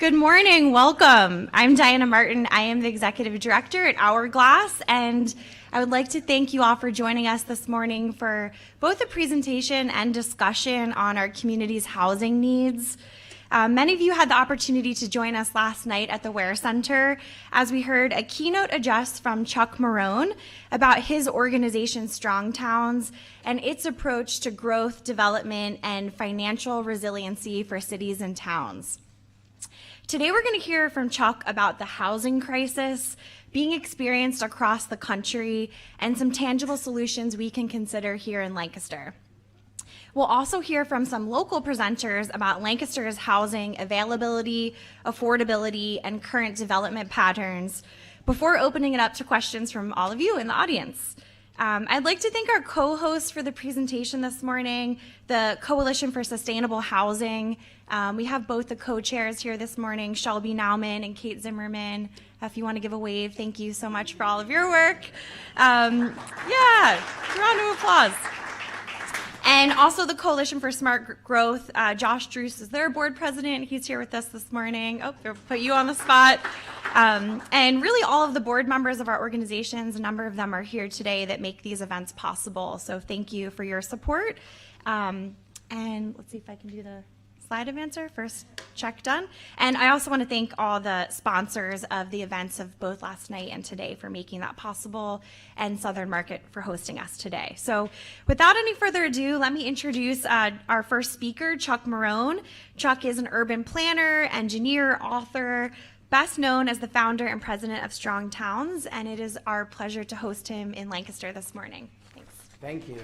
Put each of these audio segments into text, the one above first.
Good morning, welcome. I'm Diana Martin. I am the Executive Director at Hourglass, and I would like to thank you all for joining us this morning for both a presentation and discussion on our community's housing needs. Many of you had the opportunity to join us last night at the Ware Center as we heard a keynote address from Chuck Marohn about his organization Strong Towns and its approach to growth, development, and financial resiliency for cities and towns. Today we're going to hear from Chuck about the housing crisis being experienced across the country and some tangible solutions we can consider here in Lancaster. We'll also hear from some local presenters about Lancaster's housing availability, affordability, and current development patterns before opening it up to questions from all of you in the audience. I'd like to thank our co-hosts for the presentation this morning, the Coalition for Sustainable Housing. We have both the co-chairs here this morning, Shelby Nauman and Kate Zimmerman. If you want to give a wave, thank you so much for all of your work. Yeah, round of applause. And also the Coalition for Smart Growth. Josh Druce is their board president. He's here with us this morning. Oh, they'll put you on the spot. And really all of the board members of our organizations, a number of them are here today that make these events possible. So thank you for your support. And let's see if I can do the slide advancer. First check done. And I also want to thank all the sponsors of the events of both last night and today for making that possible, and Southern Market for hosting us today. So without any further ado, let me introduce our first speaker, Chuck Marohn. Chuck is an urban planner, engineer, author, best known as the founder and president of Strong Towns, and it is our pleasure to host him in Lancaster this morning. Thanks. Thank you.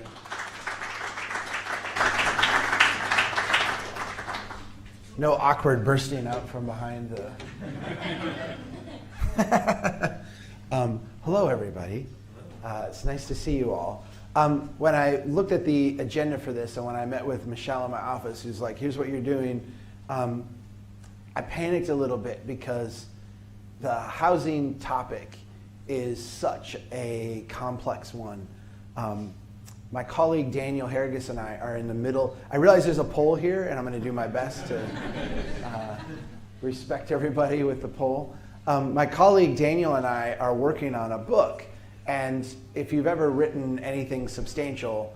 No awkward bursting out from behind the... Hello, everybody. It's nice to see you all. When I looked at the agenda for this, and when I met with Michelle in my office, who's like, here's what you're doing, I panicked a little bit because the housing topic is such a complex one. My colleague Daniel Hourglass and I are in the middle. I realize there's a poll here, and I'm going to do my best to respect everybody with the poll. My colleague Daniel and I are working on a book, and if you've ever written anything substantial,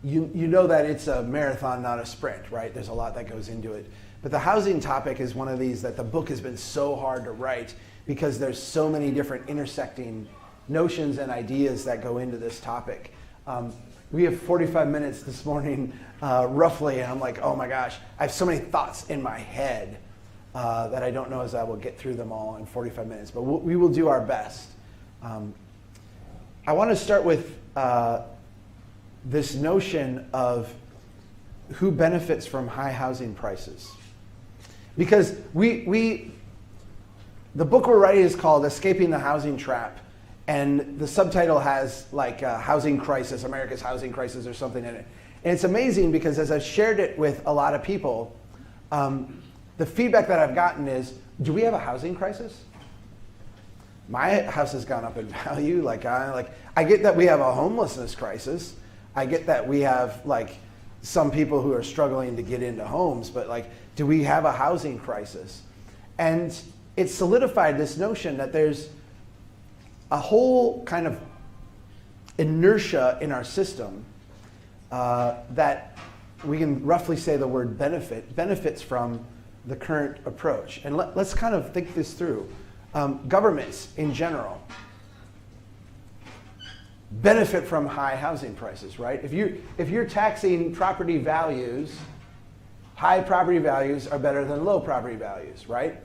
you know that it's a marathon, not a sprint, right? There's a lot that goes into it. But the housing topic is one of these that the book has been so hard to write because there's so many different intersecting notions and ideas that go into this topic. We have 45 minutes this morning, roughly, and I'm like, oh my gosh, I have so many thoughts in my head that I don't know as I will get through them all in 45 minutes, but we will do our best. I want to start with this notion of who benefits from high housing prices. Because the book we're writing is called Escaping the Housing Trap. And the subtitle has like housing crisis, America's housing crisis or something in it. And it's amazing because as I've shared it with a lot of people, the feedback that I've gotten is, do we have a housing crisis? My house has gone up in value. I get that we have a homelessness crisis. I get that we have like some people who are struggling to get into homes, but like, do we have a housing crisis? And it's solidified this notion that there's a whole kind of inertia in our system that we can roughly say the word benefits from the current approach. And let's kind of think this through. Governments in general benefit from high housing prices, right? If you're taxing property values, high property values are better than low property values, right?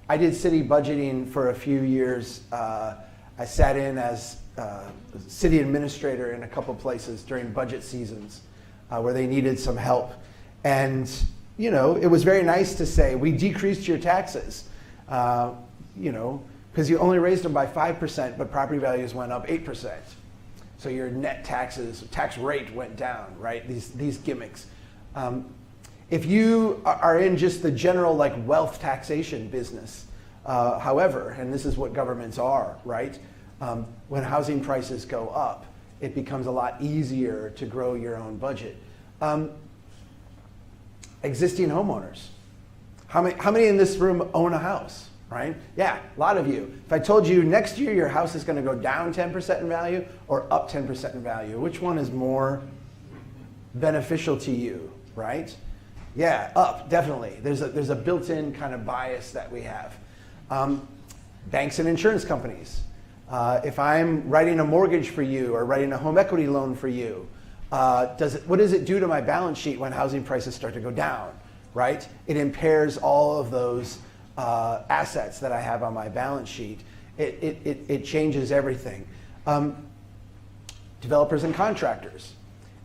I did city budgeting for a few years. I sat in as city administrator in a couple places during budget seasons where they needed some help. And, you know, it was very nice to say, we decreased your taxes, you know, because you only raised them by 5%, but property values went up 8%. So your net tax rate went down, right? These gimmicks. If you are in just the general like wealth taxation business, however, and this is what governments are, right? When housing prices go up, it becomes a lot easier to grow your own budget. Existing homeowners. How many in this room own a house, right? Yeah, a lot of you. If I told you next year your house is going to go down 10% in value or up 10% in value, which one is more beneficial to you, right? Yeah, up, definitely. There's a built-in kind of bias that we have. Banks and insurance companies. If I'm writing a mortgage for you or writing a home equity loan for you, what does it do to my balance sheet when housing prices start to go down, right? It impairs all of those assets that I have on my balance sheet. It changes everything. Developers and contractors.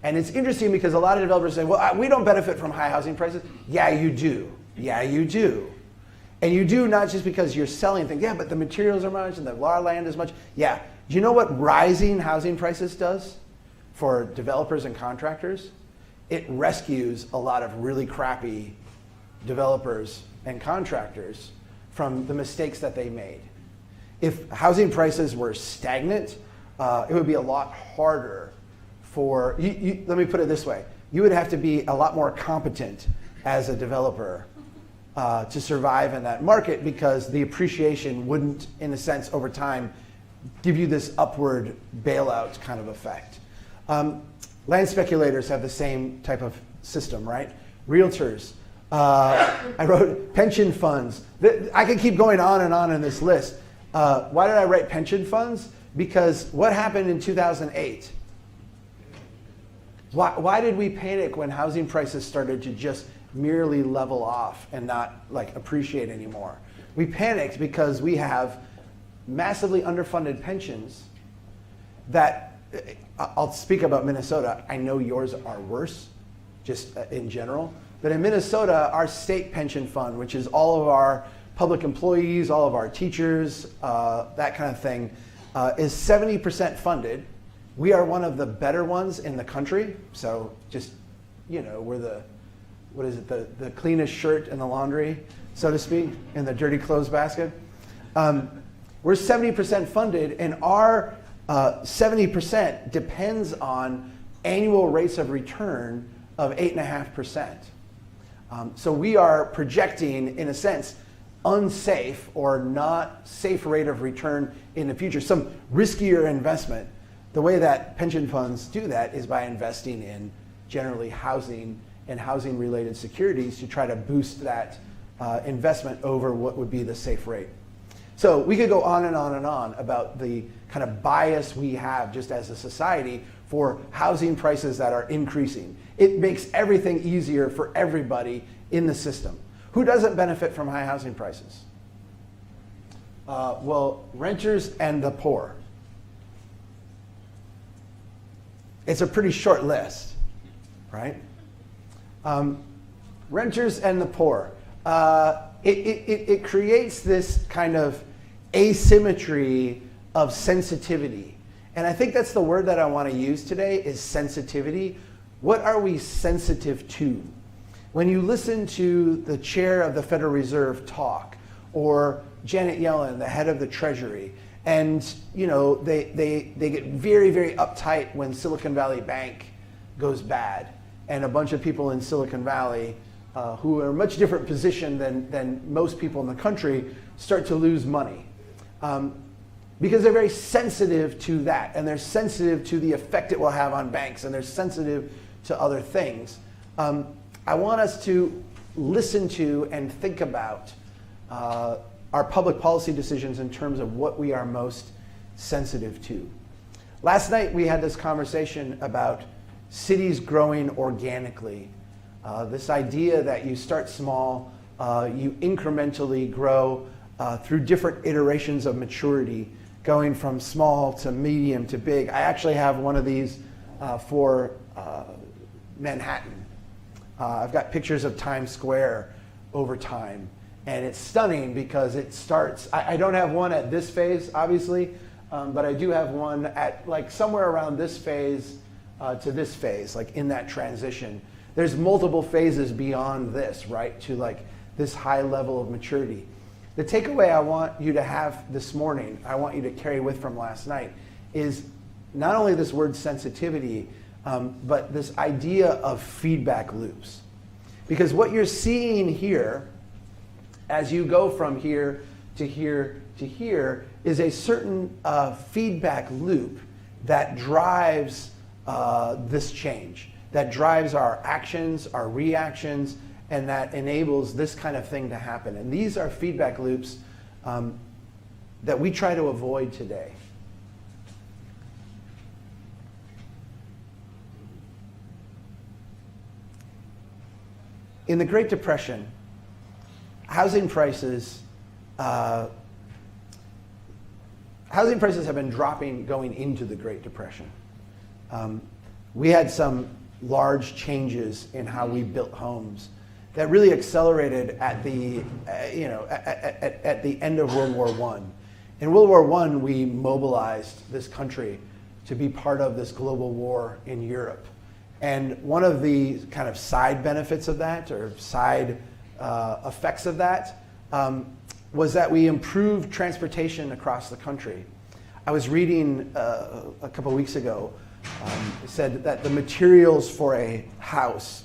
And it's interesting because a lot of developers say, well, we don't benefit from high housing prices. Yeah, you do. Yeah, you do. And you do not just because you're selling things. Yeah, but the materials are much and the raw land is much. Yeah. Do you know what rising housing prices does for developers and contractors? It rescues a lot of really crappy developers and contractors from the mistakes that they made. If housing prices were stagnant, it would be a lot harder for, let me put it this way, you would have to be a lot more competent as a developer to survive in that market because the appreciation wouldn't, in a sense, over time, give you this upward bailout kind of effect. Land speculators have the same type of system, right? Realtors. I wrote pension funds. I could keep going on in this list. Why did I write pension funds? Because what happened in 2008? Why did we panic when housing prices started to just merely level off and not like appreciate anymore? We panicked because we have massively underfunded pensions that, I'll speak about Minnesota. I know yours are worse, just in general. But in Minnesota, our state pension fund, which is all of our public employees, all of our teachers, that kind of thing, is 70% funded. We are one of the better ones in the country. So just, we're the, the cleanest shirt in the laundry, so to speak, in the dirty clothes basket. We're 70% funded, and our 70% depends on annual rates of return of 8.5%. So we are projecting, in a sense, unsafe or not safe rate of return in the future, some riskier investment. The way that pension funds do that is by investing in generally housing and housing-related securities to try to boost that investment over what would be the safe rate. So we could go on and on and on about the kind of bias we have just as a society for housing prices that are increasing. It makes everything easier for everybody in the system. Who doesn't benefit from high housing prices? Well, renters and the poor. It's a pretty short list, right? Renters and the poor. It creates this kind of asymmetry of sensitivity. And I think that's the word that I want to use today is sensitivity. What are we sensitive to? When you listen to the chair of the Federal Reserve talk, or Janet Yellen, the head of the Treasury, and they get very, very uptight when Silicon Valley Bank goes bad, and a bunch of people in Silicon Valley who are in a much different position than most people in the country start to lose money. Because they're very sensitive to that, and they're sensitive to the effect it will have on banks, and they're sensitive to other things. I want us to listen to and think about our public policy decisions in terms of what we are most sensitive to. Last night we had this conversation about cities growing organically. This idea that you start small, you incrementally grow through different iterations of maturity, going from small to medium to big. I actually have one of these for Manhattan. I've got pictures of Times Square over time, and it's stunning because it starts, I don't have one at this phase, obviously, but I do have one at like somewhere around this phase to this phase, like in that transition. There's multiple phases beyond this, right, to like this high level of maturity. The takeaway I want you to have this morning, I want you to carry with from last night, is not only this word sensitivity, but this idea of feedback loops. Because what you're seeing here as you go from here to here to here is a certain feedback loop that drives this change, that drives our actions, our reactions, and that enables this kind of thing to happen. And these are feedback loops that we try to avoid today. In the Great Depression, housing prices have been dropping going into the Great Depression. We had some large changes in how we built homes that really accelerated at the at the end of World War I. In World War I, we mobilized this country to be part of this global war in Europe. And one of the kind of side benefits of that, or side effects of that, was that we improved transportation across the country. I was reading a couple weeks ago, it said that the materials for a house,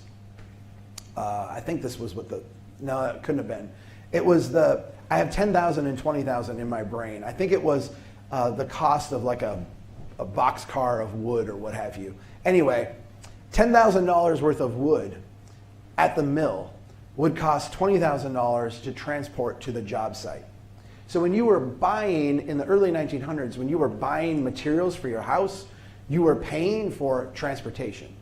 I think this was what no, it couldn't have been. It was I have 10,000 and 20,000 in my brain. I think it was the cost of like a boxcar of wood or what have you. Anyway, $10,000 worth of wood at the mill would cost $20,000 to transport to the job site. So when you were buying, in the early 1900s, when you were buying materials for your house, you were paying for transportation.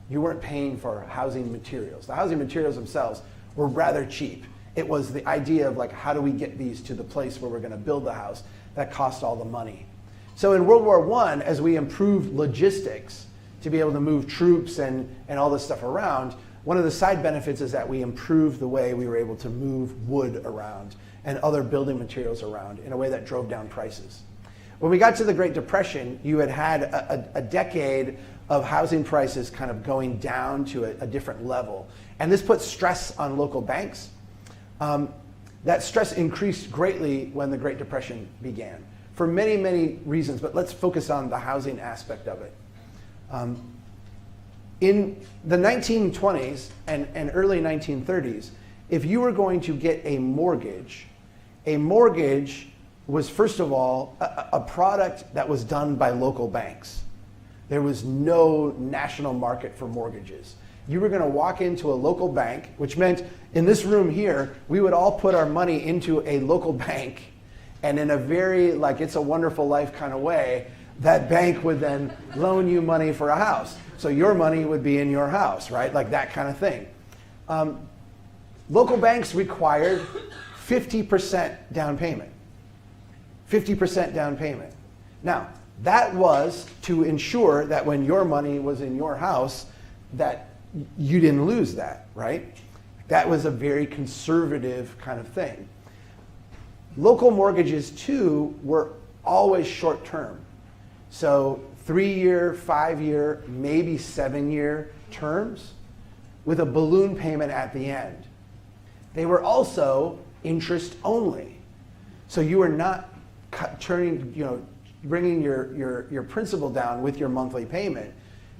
You weren't paying for housing materials. The housing materials themselves were rather cheap. It was the idea of like, how do we get these to the place where we're going to build the house that cost all the money. So in World War I, as we improved logistics to be able to move troops and all this stuff around, one of the side benefits is that we improved the way we were able to move wood around and other building materials around in a way that drove down prices. When we got to the Great Depression, you had a decade of housing prices kind of going down to a different level. And this put stress on local banks. That stress increased greatly when the Great Depression began for many, many reasons, but let's focus on the housing aspect of it. In the 1920s and early 1930s, if you were going to get a mortgage was, first of all, a product that was done by local banks. There was no national market for mortgages. You were going to walk into a local bank, which meant in this room here, we would all put our money into a local bank, and in a very like It's a Wonderful Life kind of way, that bank would then loan you money for a house. So your money would be in your house, right? Like that kind of thing. Local banks required 50% down payment. 50% down payment. Now, that was to ensure that when your money was in your house, that you didn't lose that, right? That was a very conservative kind of thing. Local mortgages, too, were always short-term. So 3-year, 5-year, maybe 7-year terms with a balloon payment at the end. They were also interest only. So you were not bringing your principal down with your monthly payment.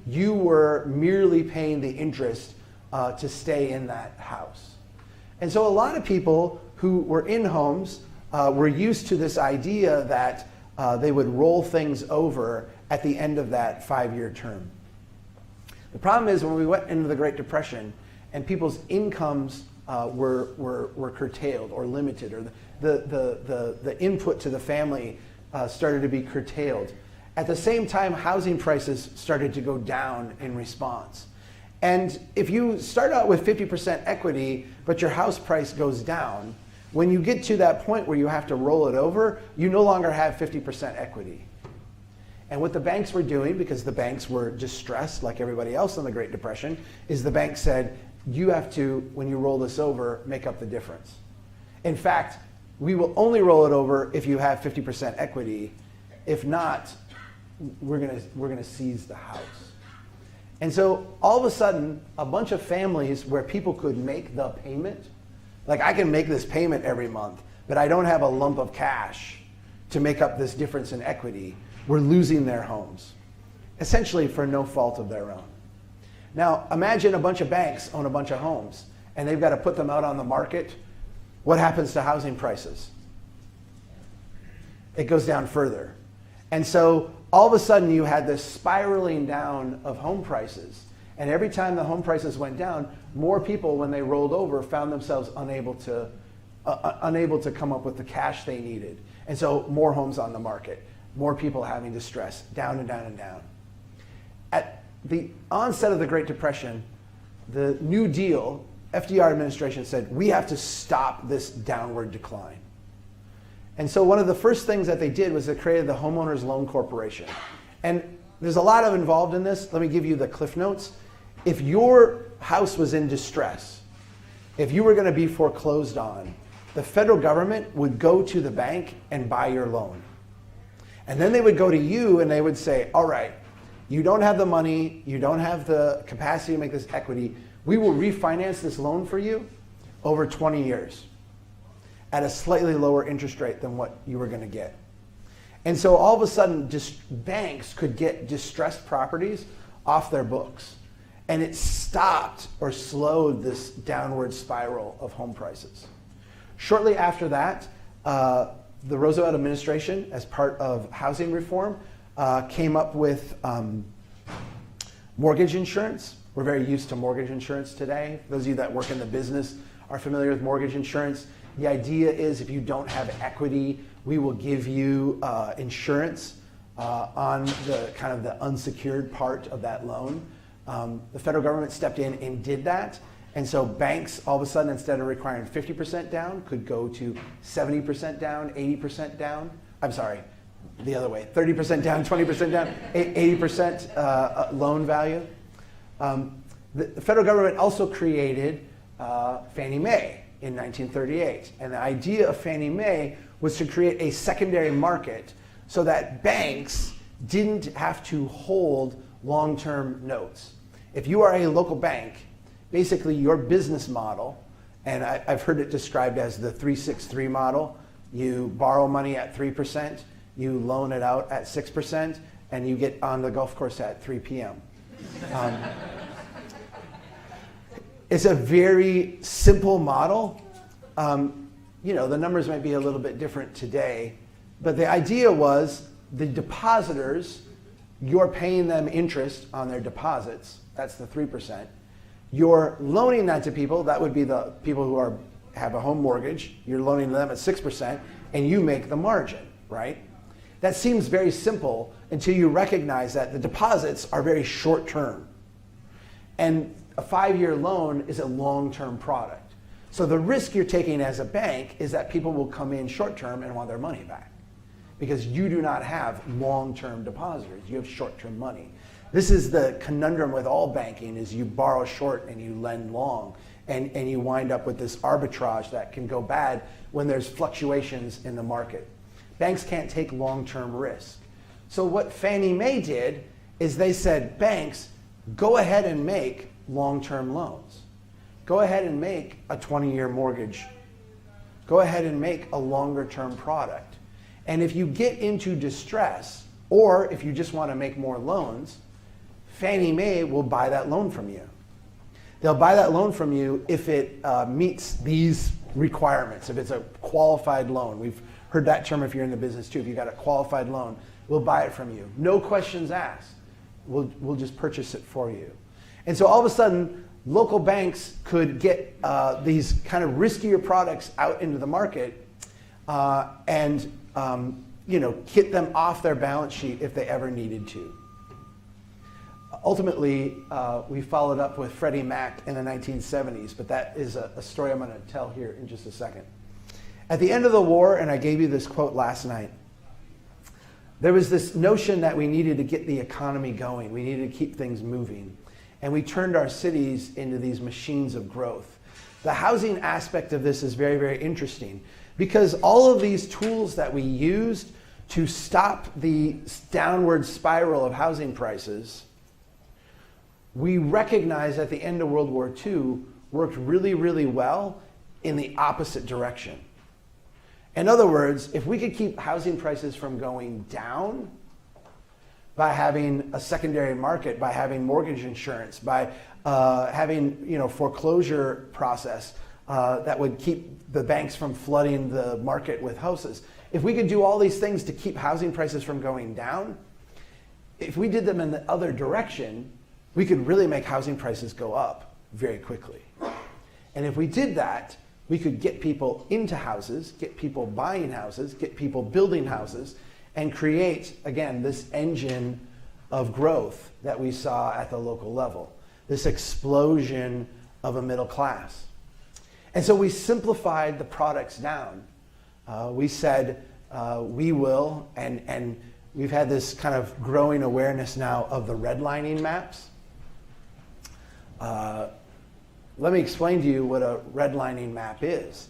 You were merely paying the interest to stay in that house. And so a lot of people who were in homes were used to this idea that they would roll things over at the end of that 5-year term. The problem is when we went into the Great Depression and people's incomes were curtailed or limited, or the input to the family started to be curtailed. At the same time, housing prices started to go down in response. And if you start out with 50% equity, but your house price goes down, when you get to that point where you have to roll it over, you no longer have 50% equity. And what the banks were doing, because the banks were distressed like everybody else in the Great Depression, is the bank said, you have to, when you roll this over, make up the difference. In fact, we will only roll it over if you have 50% equity. If not, we're gonna seize the house. And so all of a sudden, a bunch of families where people could make the payment, like I can make this payment every month, but I don't have a lump of cash to make up this difference in equity, were losing their homes, essentially for no fault of their own. Now, imagine a bunch of banks own a bunch of homes, and they've got to put them out on the market what happens to housing prices? It goes down further. And so all of a sudden you had this spiraling down of home prices. And every time the home prices went down, more people, when they rolled over, found themselves unable to come up with the cash they needed. And so more homes on the market, more people having distress, down and down and down. At the onset of the Great Depression, the New Deal, FDR administration said, we have to stop this downward decline. And so one of the first things that they did was they created the Homeowners Loan Corporation. And there's a lot of involved in this. Let me give you the cliff notes. If your house was in distress, if you were going to be foreclosed on, the federal government would go to the bank and buy your loan. And then they would go to you and they would say, all right, you don't have the money, you don't have the capacity to make this equity, we will refinance this loan for you over 20 years at a slightly lower interest rate than what you were going to get. And so all of a sudden, banks could get distressed properties off their books. And it stopped or slowed this downward spiral of home prices. Shortly after that, the Roosevelt administration, as part of housing reform, came up with mortgage insurance. We're very used to mortgage insurance today. Those of you that work in the business are familiar with mortgage insurance. The idea is if you don't have equity, we will give you insurance on the kind of the unsecured part of that loan. The federal government stepped in and did that. And so banks, all of a sudden, instead of requiring 50% down, could go to 70% down, 80% down. I'm sorry, the other way, 30% down, 20% down, 80% loan value. The federal government also created Fannie Mae in 1938. And the idea of Fannie Mae was to create a secondary market so that banks didn't have to hold long-term notes. If you are a local bank, basically your business model, and I've heard it described as the 363 model, you borrow money at 3%, you loan it out at 6%, and you get on the golf course at 3 p.m. It's a very simple model. You know, the numbers might be a little bit different today, but the idea was the depositors, you're paying them interest on their deposits, that's the 3%. You're loaning that to people, that would be the people who have a home mortgage, you're loaning them at 6%, and you make the margin, right? That seems very simple until you recognize that the deposits are very short term. And a 5-year loan is a long-term product. So the risk you're taking as a bank is that people will come in short term and want their money back because you do not have long-term depositors, you have short-term money. This is the conundrum with all banking is you borrow short and you lend long and you wind up with this arbitrage that can go bad when there's fluctuations in the market. Banks can't take long-term risk. So what Fannie Mae did is they said, banks, go ahead and make long-term loans. Go ahead and make a 20-year mortgage. Go ahead and make a longer-term product. And if you get into distress, or if you just want to make more loans, Fannie Mae will buy that loan from you. They'll buy that loan from you if it meets these requirements, if it's a qualified loan. We've heard that term if you're in the business too. If you've got a qualified loan, we'll buy it from you. No questions asked. We'll just purchase it for you. And so all of a sudden, local banks could get these kind of riskier products out into the market and get them off their balance sheet if they ever needed to. Ultimately, we followed up with Freddie Mac in the 1970s, but that is a story I'm going to tell here in just a second. At the end of the war, and I gave you this quote last night, there was this notion that we needed to get the economy going. We needed to keep things moving. And we turned our cities into these machines of growth. The housing aspect of this is very, very interesting because all of these tools that we used to stop the downward spiral of housing prices, we recognized at the end of World War II worked really, really well in the opposite direction. In other words, if we could keep housing prices from going down by having a secondary market, by having mortgage insurance, by having foreclosure process that would keep the banks from flooding the market with houses. If we could do all these things to keep housing prices from going down, if we did them in the other direction, we could really make housing prices go up very quickly. And if we did that, we could get people into houses, get people buying houses, get people building houses, and create, again, this engine of growth that we saw at the local level, this explosion of a middle class. And so we simplified the products down. We said we will, and we've had this kind of growing awareness now of the redlining maps. Let me explain to you what a redlining map is.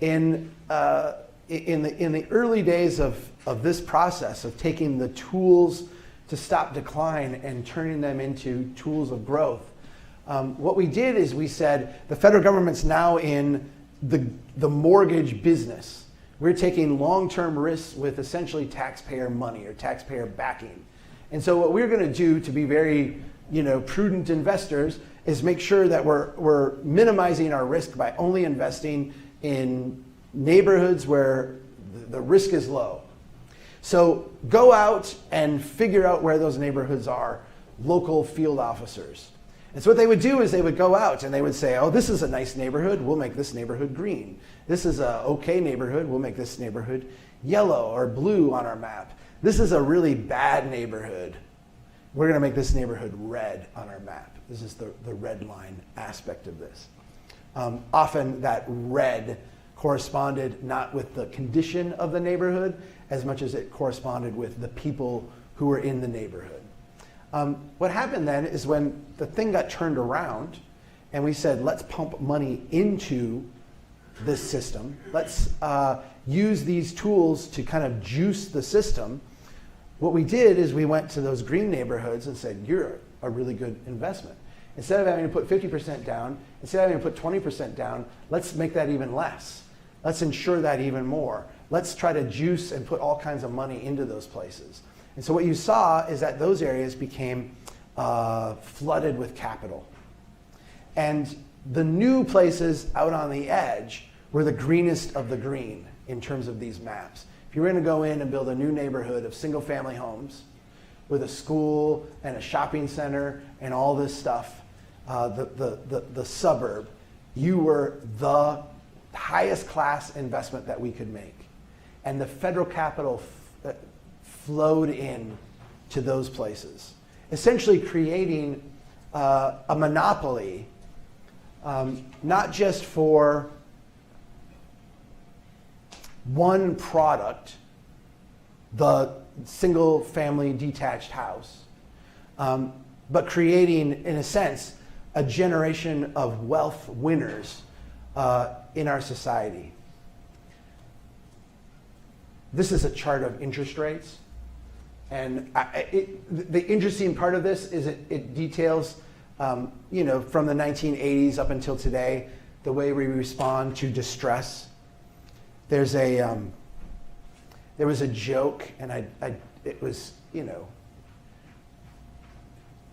In the early days of this process of taking the tools to stop decline and turning them into tools of growth, what we did is we said the federal government's now in the mortgage business. We're taking long-term risks with essentially taxpayer money or taxpayer backing. And so what we're going to do to be very prudent investors is make sure that we're minimizing our risk by only investing in neighborhoods where the risk is low. So go out and figure out where those neighborhoods are, local field officers. And so what they would do is they would go out and they would say, oh, this is a nice neighborhood, we'll make this neighborhood green. This is a okay neighborhood, we'll make this neighborhood yellow or blue on our map. This is a really bad neighborhood, we're going to make this neighborhood red on our map. This is the red line aspect of this. Often that red corresponded not with the condition of the neighborhood as much as it corresponded with the people who were in the neighborhood. What happened then is when the thing got turned around and we said, let's pump money into this system, let's use these tools to kind of juice the system, what we did is we went to those green neighborhoods and said, you're a really good investment. Instead of having to put 50% down, instead of having to put 20% down, let's make that even less. Let's insure that even more. Let's try to juice and put all kinds of money into those places. And so what you saw is that those areas became flooded with capital. And the new places out on the edge were the greenest of the green in terms of these maps. If you were going to go in and build a new neighborhood of single-family homes with a school and a shopping center and all this stuff, the suburb, you were the highest class investment that we could make. And the federal capital flowed in to those places, essentially creating a monopoly, not just for one product, the single family detached house, but creating, in a sense, a generation of wealth winners in our society. This is a chart of interest rates. And the interesting part of this is it details, from the 1980s up until today, the way we respond to distress. There was a joke, and it was,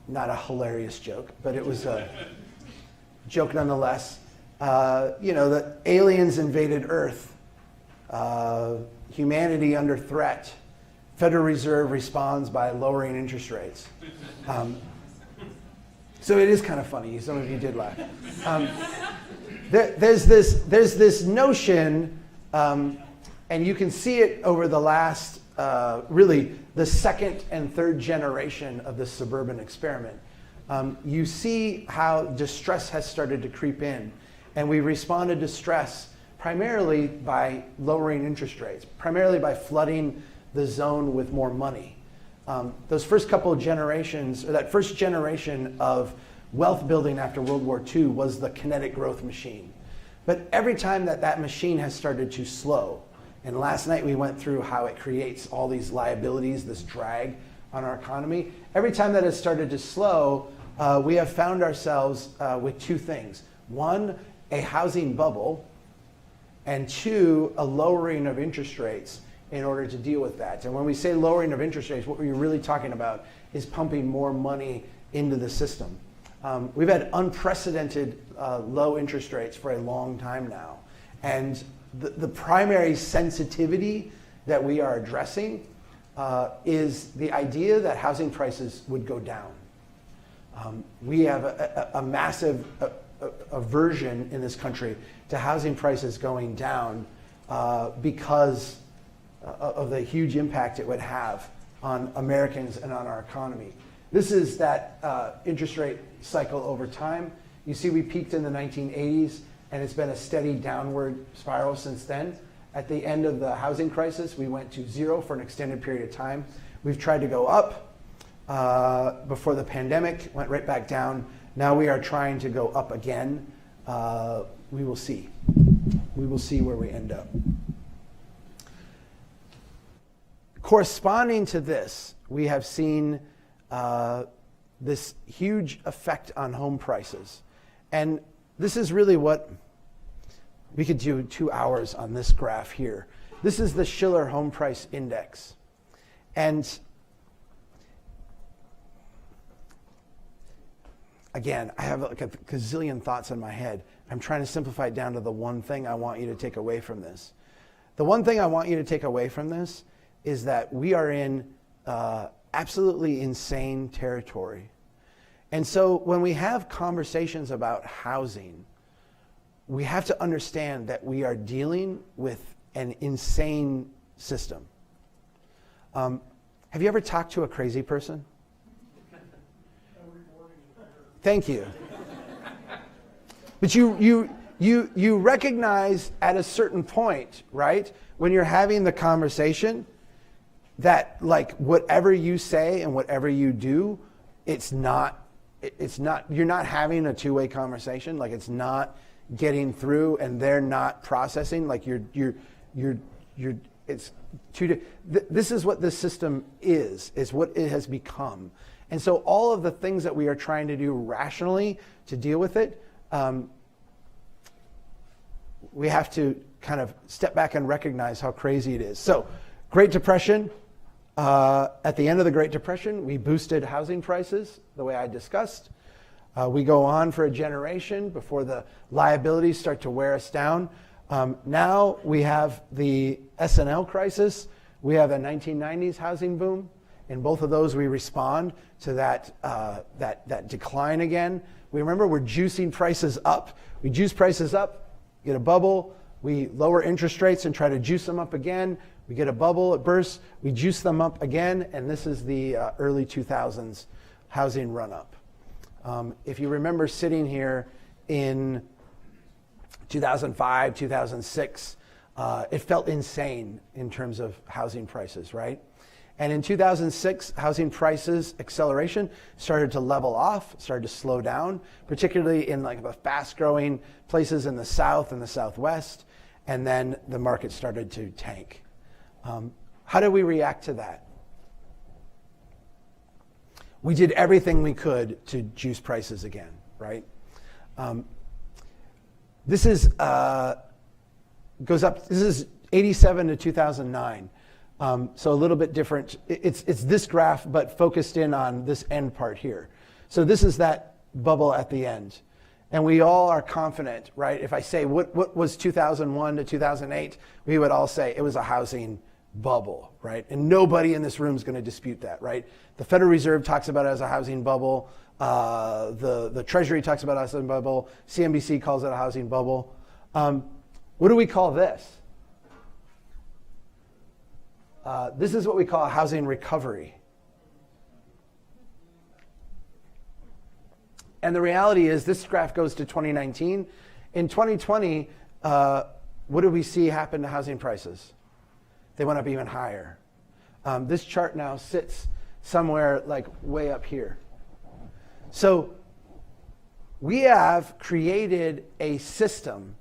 not a hilarious joke, but it was a joke nonetheless. That aliens invaded Earth, humanity under threat. Federal Reserve responds by lowering interest rates. So it is kind of funny. Some of you did laugh. There's this notion, and you can see it over the last, really, the second and third generation of the suburban experiment. You see how distress has started to creep in, and we responded to stress primarily by lowering interest rates, primarily by flooding the zone with more money. Those first couple of generations, or that first generation of wealth building after World War II was the kinetic growth machine. But every time that machine has started to slow, and last night we went through how it creates all these liabilities, this drag on our economy, every time that has started to slow, we have found ourselves with two things. One, a housing bubble, and two, a lowering of interest rates in order to deal with that. And when we say lowering of interest rates, what we're really talking about is pumping more money into the system. We've had unprecedented low interest rates for a long time now. And the primary sensitivity that we are addressing is the idea that housing prices would go down. We have a massive aversion in this country to housing prices going down because of the huge impact it would have on Americans and on our economy. This is that interest rate cycle over time. You see we peaked in the 1980s, and it's been a steady downward spiral since then. At the end of the housing crisis, we went to zero for an extended period of time. We've tried to go up before the pandemic, went right back down. Now we are trying to go up again. We will see. We will see where we end up. Corresponding to this, we have seen this huge effect on home prices. And this is really what we could do 2 hours on this graph here. This is the Schiller Home Price Index. And again, I have like a gazillion thoughts in my head. I'm trying to simplify it down to the one thing I want you to take away from this. The one thing I want you to take away from this is that we are in absolutely insane territory. And so when we have conversations about housing, we have to understand that we are dealing with an insane system. Have you ever talked to a crazy person? Thank you. But you recognize at a certain point, right, when you're having the conversation, that like whatever you say and whatever you do, it's not you're not having a two-way conversation. Like it's not getting through, and they're not processing. Like it's this is what this system is what it has become. And so all of the things that we are trying to do rationally to deal with it, we have to kind of step back and recognize how crazy it is. So Great Depression, at the end of the Great Depression, we boosted housing prices the way I discussed. We go on for a generation before the liabilities start to wear us down. Now we have the S&L crisis. We have a 1990s housing boom. In both of those, we respond to that decline again. We remember we're juicing prices up. We juice prices up, get a bubble. We lower interest rates and try to juice them up again. We get a bubble, it bursts. We juice them up again, and this is the early 2000s housing run-up. If you remember sitting here in 2005, 2006, it felt insane in terms of housing prices, right? And in 2006, housing prices acceleration started to level off, started to slow down, particularly in like the fast-growing places in the South and the Southwest, and then the market started to tank. How did we react to that? We did everything we could to juice prices again, right? This is goes up. This is 87 to 2009. So a little bit different. It's this graph, but focused in on this end part here. So this is that bubble at the end. And we all are confident, right? If I say, what was 2001 to 2008? We would all say it was a housing bubble, right? And nobody in this room is going to dispute that, right? The Federal Reserve talks about it as a housing bubble. The Treasury talks about it as a housing bubble. CNBC calls it a housing bubble. What do we call this? This is what we call a housing recovery. And the reality is this graph goes to 2019. In 2020, what did we see happen to housing prices? They went up even higher. This chart now sits somewhere like way up here. So we have created a system,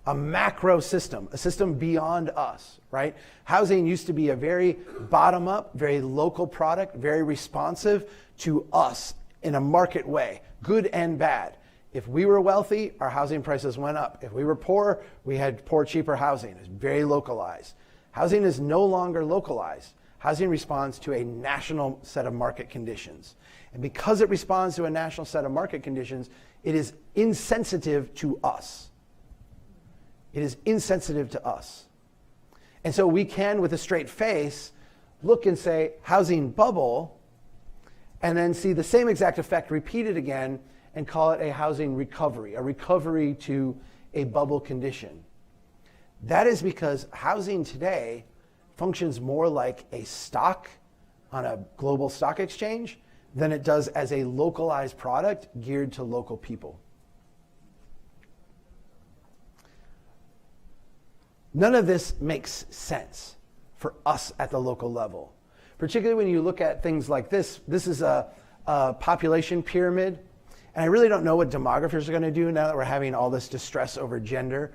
a macro system, a system beyond us, right? Housing used to be a very bottom-up, very local product, very responsive to us in a market way, good and bad. If we were wealthy, our housing prices went up. If we were poor, we had poor, cheaper housing. It's very localized. Housing is no longer localized. Housing responds to a national set of market conditions. And because it responds to a national set of market conditions, it is insensitive to us. It is insensitive to us. And so we can, with a straight face, look and say, housing bubble, and then see the same exact effect repeated again and call it a housing recovery, a recovery to a bubble condition. That is because housing today functions more like a stock on a global stock exchange than it does as a localized product geared to local people. None of this makes sense for us at the local level, particularly when you look at things like this. This is a population pyramid, and I really don't know what demographers are going to do now that we're having all this distress over gender,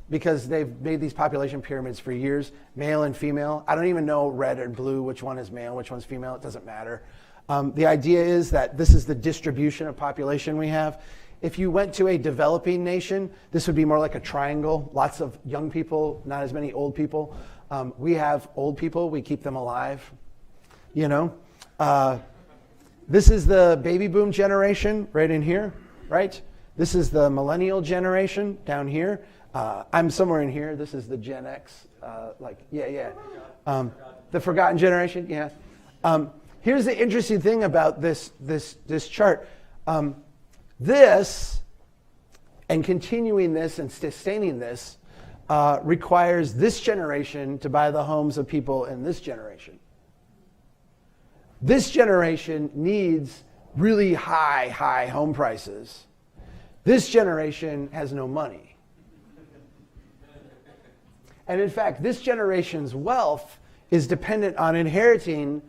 because they've made these population pyramids for years, male and female. I don't even know red and blue, which one is male, which one's female. It doesn't matter. The idea is that this is the distribution of population we have. If you went to a developing nation, this would be more like a triangle. Lots of young people, not as many old people. We have old people, we keep them alive, you know. This is the baby boom generation right in here, right? This is the millennial generation down here. I'm somewhere in here. This is the Gen X, the forgotten generation, yeah. Here's the interesting thing about this chart. This, and continuing this and sustaining this, requires this generation to buy the homes of people in this generation. This generation needs really high home prices. This generation has no money. And in fact, this generation's wealth is dependent on inheriting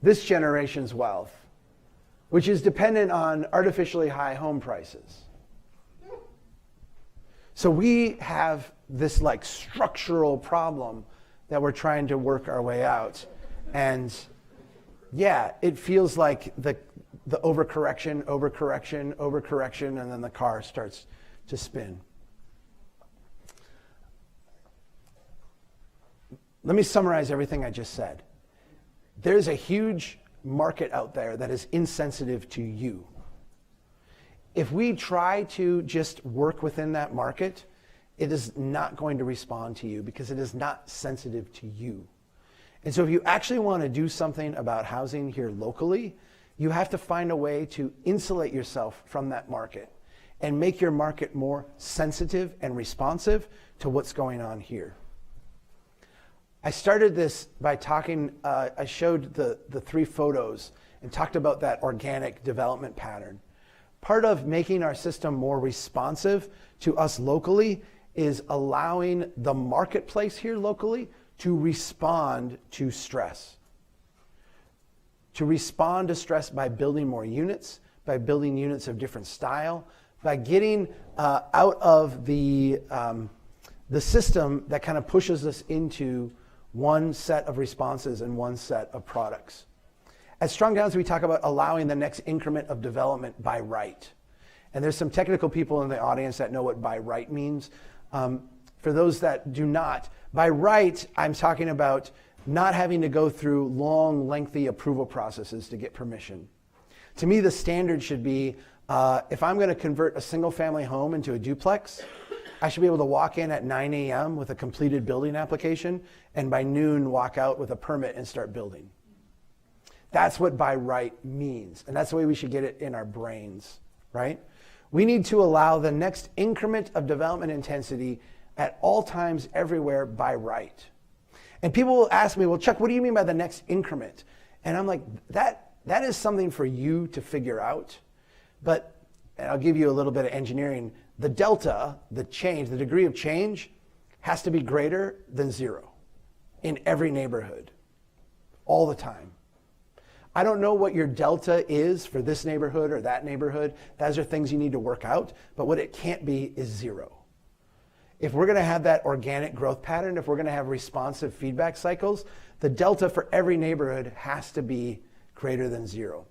this generation's wealth, which is dependent on artificially high home prices. So we have this like structural problem that we're trying to work our way out. And yeah, it feels like the overcorrection, and then the car starts to spin. Let me summarize everything I just said. There's a huge market out there that is insensitive to you. If we try to just work within that market, it is not going to respond to you because it is not sensitive to you. And so if you actually want to do something about housing here locally, you have to find a way to insulate yourself from that market and make your market more sensitive and responsive to what's going on here. I started this by talking, I showed the 3 photos and talked about that organic development pattern. Part of making our system more responsive to us locally is allowing the marketplace here locally to respond to stress. To respond to stress by building more units, by building units of different style, by getting out of the system that kind of pushes us into one set of responses and one set of products. At Strong Downs, we talk about allowing the next increment of development by right. And there's some technical people in the audience that know what by right means. For those that do not, by right, I'm talking about not having to go through long, lengthy approval processes to get permission. To me, the standard should be, if I'm going to convert a single family home into a duplex, I should be able to walk in at 9 a.m. with a completed building application and by noon walk out with a permit and start building. That's what by right means. And that's the way we should get it in our brains, right? We need to allow the next increment of development intensity at all times, everywhere, by right. And people will ask me, well, Chuck, what do you mean by the next increment? And I'm like, that is something for you to figure out. But, and I'll give you a little bit of engineering, the delta, the change, the degree of change has to be greater than 0 in every neighborhood, all the time. I don't know what your delta is for this neighborhood or that neighborhood. Those are things you need to work out, but what it can't be is 0. If we're going to have that organic growth pattern, if we're going to have responsive feedback cycles, the delta for every neighborhood has to be greater than 0.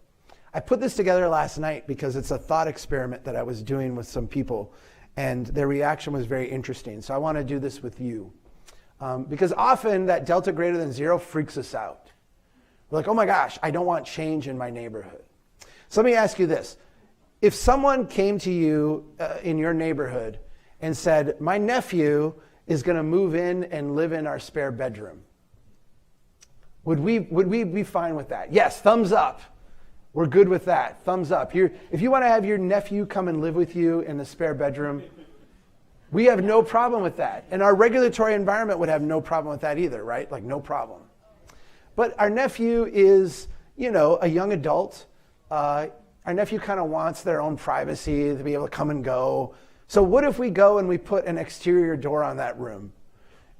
I put this together last night because it's a thought experiment that I was doing with some people, and their reaction was very interesting. So I want to do this with you. Because often that delta greater than 0 freaks us out. We're like, oh my gosh, I don't want change in my neighborhood. So let me ask you this. If someone came to you in your neighborhood and said, my nephew is going to move in and live in our spare bedroom. Would we be fine with that? Yes, thumbs up. We're good with that. Thumbs up. If you want to have your nephew come and live with you in the spare bedroom, we have no problem with that. And our regulatory environment would have no problem with that either, right? Like, no problem. But our nephew is, a young adult. Our nephew kind of wants their own privacy, to be able to come and go. So what if we go and we put an exterior door on that room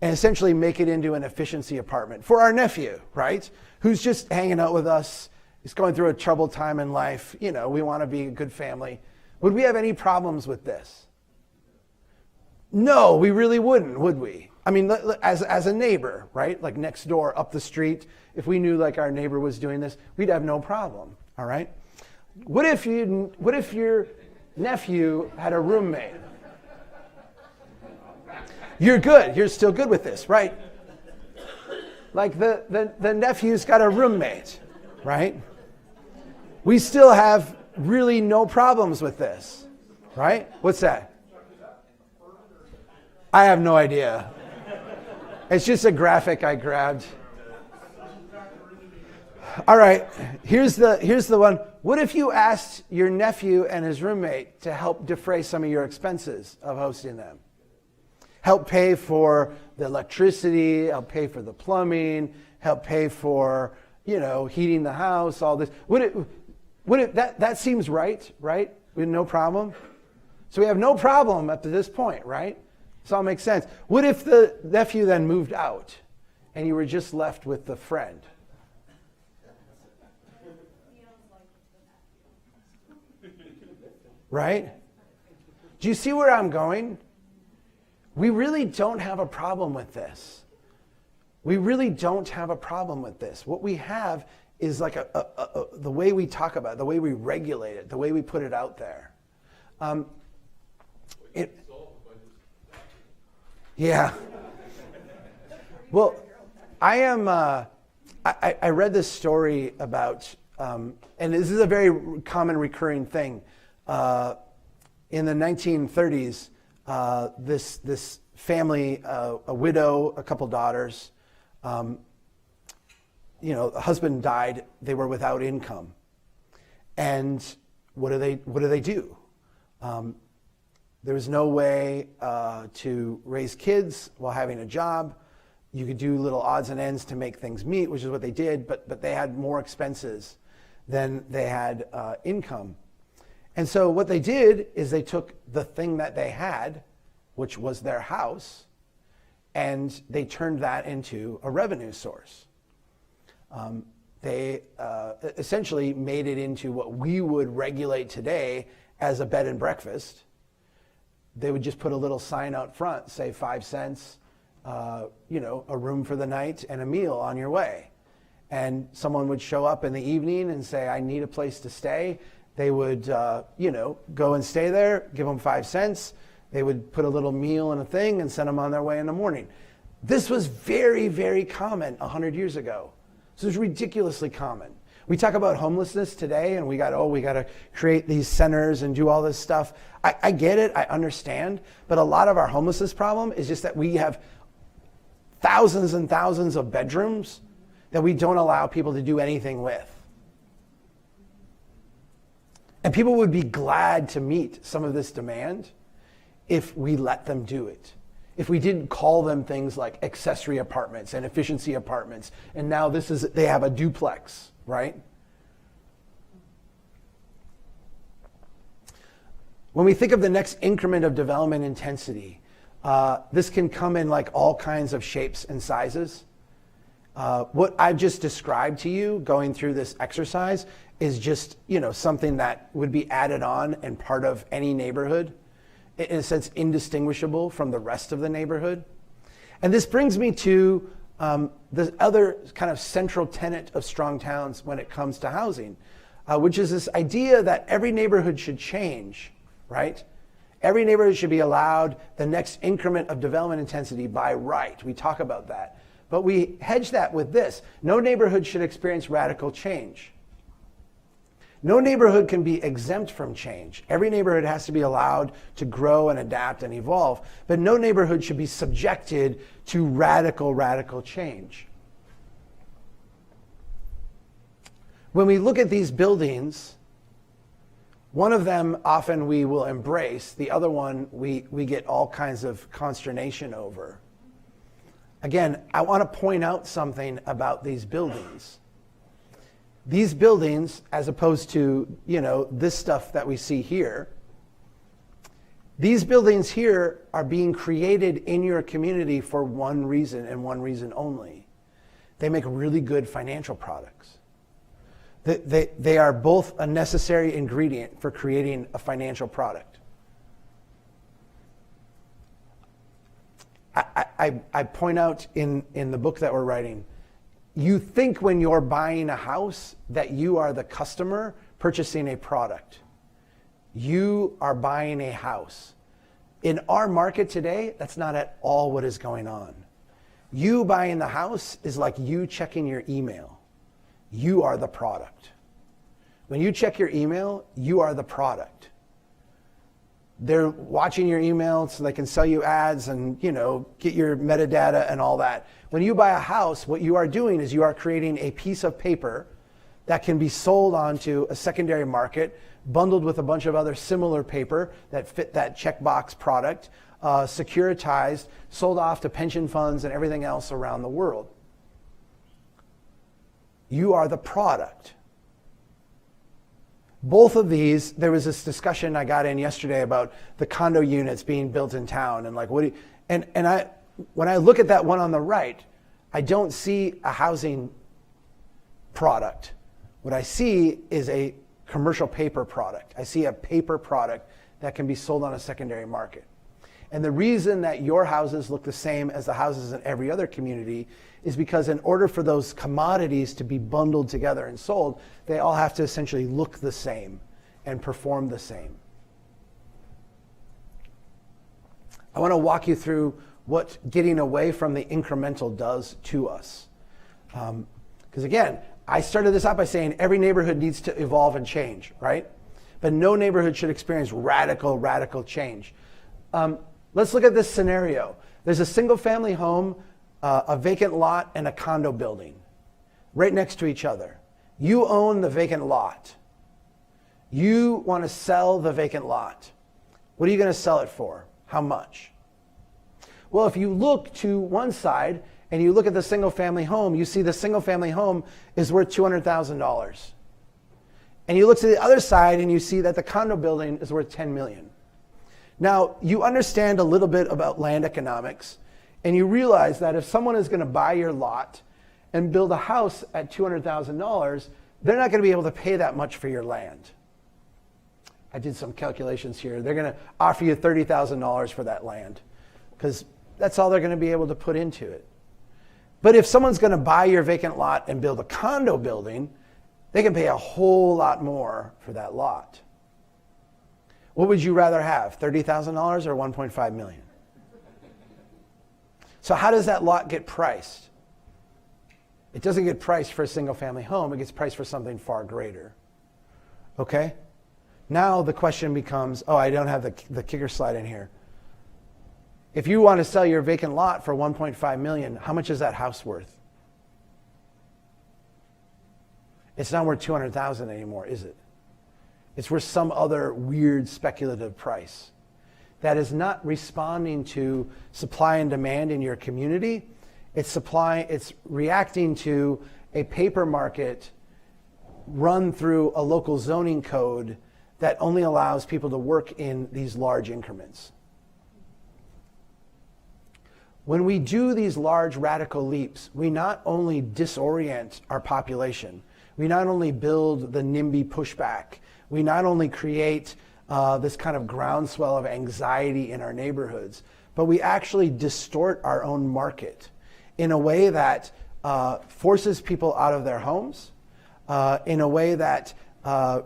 and essentially make it into an efficiency apartment for our nephew, right? Who's just hanging out with us. He's going through a troubled time in life. We want to be a good family. Would we have any problems with this? No, we really wouldn't, would we? I mean, as a neighbor, right? Like next door, up the street, if we knew like our neighbor was doing this, we'd have no problem, all right? What if your nephew had a roommate? You're good. You're still good with this, right? Like the nephew's got a roommate, right? We still have really no problems with this, right? What's that? I have no idea. It's just a graphic I grabbed. All right, here's the one. What if you asked your nephew and his roommate to help defray some of your expenses of hosting them? Help pay for the electricity, help pay for the plumbing, help pay for, heating the house, all this. That seems right? We have no problem. So we have no problem up to this point, right? This all makes sense. What if the nephew then moved out and you were just left with the friend? Right? Do you see where I'm going? We really don't have a problem with this. We really don't have a problem with this. What we have is like the way we talk about it, the way we regulate it, the way we put it out there. Yeah. Well, I read this story about, and this is a very common recurring thing. In the 1930s, this family, a widow, a couple daughters, the husband died. They were without income, and what do they do? There was no way to raise kids while having a job. You could do little odds and ends to make things meet, which is what they did, but they had more expenses than they had income. And so what they did is they took the thing that they had, which was their house, and they turned that into a revenue source. They essentially made it into what we would regulate today as a bed and breakfast. They would just put a little sign out front, say 5 cents, a room for the night and a meal on your way. And someone would show up in the evening and say, I need a place to stay. They would, go and stay there, give them 5 cents. They would put a little meal in a thing and send them on their way in the morning. This was very, very common 100 years ago. This was ridiculously common. We talk about homelessness today, and we got to create these centers and do all this stuff. I get it, I understand, but a lot of our homelessness problem is just that we have thousands and thousands of bedrooms that we don't allow people to do anything with. And people would be glad to meet some of this demand if we let them do it. If we didn't call them things like accessory apartments and efficiency apartments, and now they have a duplex, right? When we think of the next increment of development intensity, this can come in like all kinds of shapes and sizes. What I've just described to you going through this exercise is just, something that would be added on and part of any neighborhood, in a sense indistinguishable from the rest of the neighborhood. And this brings me to the other kind of central tenet of strong towns when it comes to housing, which is this idea that every neighborhood should change, right? Every neighborhood should be allowed the next increment of development intensity by right. We talk about that. But we hedge that with this. No neighborhood should experience radical change. No neighborhood can be exempt from change. Every neighborhood has to be allowed to grow and adapt and evolve, but no neighborhood should be subjected to radical change. When we look at these buildings, one of them often we will embrace, the other one we get all kinds of consternation over. Again, I want to point out something about these buildings. These buildings, as opposed to, this stuff that we see here, these buildings here are being created in your community for one reason and one reason only. They make really good financial products. They are both a necessary ingredient for creating a financial product. I point out in the book that we're writing, you think when you're buying a house that you are the customer purchasing a product. You are buying a house. In our market today, that's not at all what is going on. You buying the house is like you checking your email. You are the product. When you check your email, you are the product. They're watching your email so they can sell you ads and, get your metadata and all that. When you buy a house, what you are doing is you are creating a piece of paper that can be sold onto a secondary market, bundled with a bunch of other similar paper that fit that checkbox product, securitized, sold off to pension funds and everything else around the world. You are the product. Both of these, there was this discussion I got in yesterday about the condo units being built in town and like when I look at that one on the right, I don't see a housing product. What I see is a commercial paper product. I see a paper product that can be sold on a secondary market. And the reason that your houses look the same as the houses in every other community is because in order for those commodities to be bundled together and sold, they all have to essentially look the same and perform the same. I want to walk you through what getting away from the incremental does to us. Because again, I started this out by saying every neighborhood needs to evolve and change, right? But no neighborhood should experience radical change. Let's look at this scenario. There's a single family home, a vacant lot, and a condo building right next to each other. You own the vacant lot. You want to sell the vacant lot. What are you going to sell it for? How much? Well, if you look to one side and you look at the single family home, you see the single family home is worth $200,000. And you look to the other side and you see that the condo building is worth $10 million. Now, you understand a little bit about land economics, and you realize that if someone is going to buy your lot and build a house at $200,000, they're not going to be able to pay that much for your land. I did some calculations here. They're going to offer you $30,000 for that land because that's all they're going to be able to put into it. But if someone's going to buy your vacant lot and build a condo building, they can pay a whole lot more for that lot. What would you rather have, $30,000 or $1.5 million? So how does that lot get priced? It doesn't get priced for a single family home, it gets priced for something far greater. Okay? Now the question becomes, I don't have the kicker slide in here. If you want to sell your vacant lot for $1.5 million, how much is that house worth? It's not worth $200,000 anymore, is it? It's worth some other weird speculative price that is not responding to supply and demand in your community. It's reacting to a paper market run through a local zoning code that only allows people to work in these large increments. When we do these large radical leaps, we not only disorient our population, we not only build the NIMBY pushback, we not only create this kind of groundswell of anxiety in our neighborhoods, but we actually distort our own market in a way that forces people out of their homes, in a way that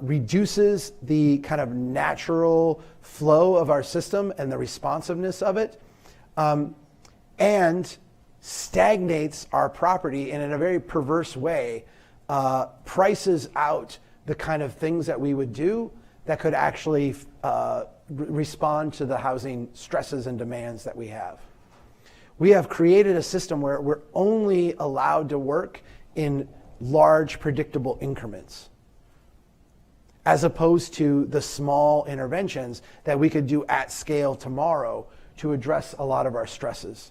reduces the kind of natural flow of our system and the responsiveness of it, and stagnates our property and in a very perverse way, prices out the kind of things that we would do that could actually respond to the housing stresses and demands that we have. We have created a system where we're only allowed to work in large, predictable increments, as opposed to the small interventions that we could do at scale tomorrow to address a lot of our stresses.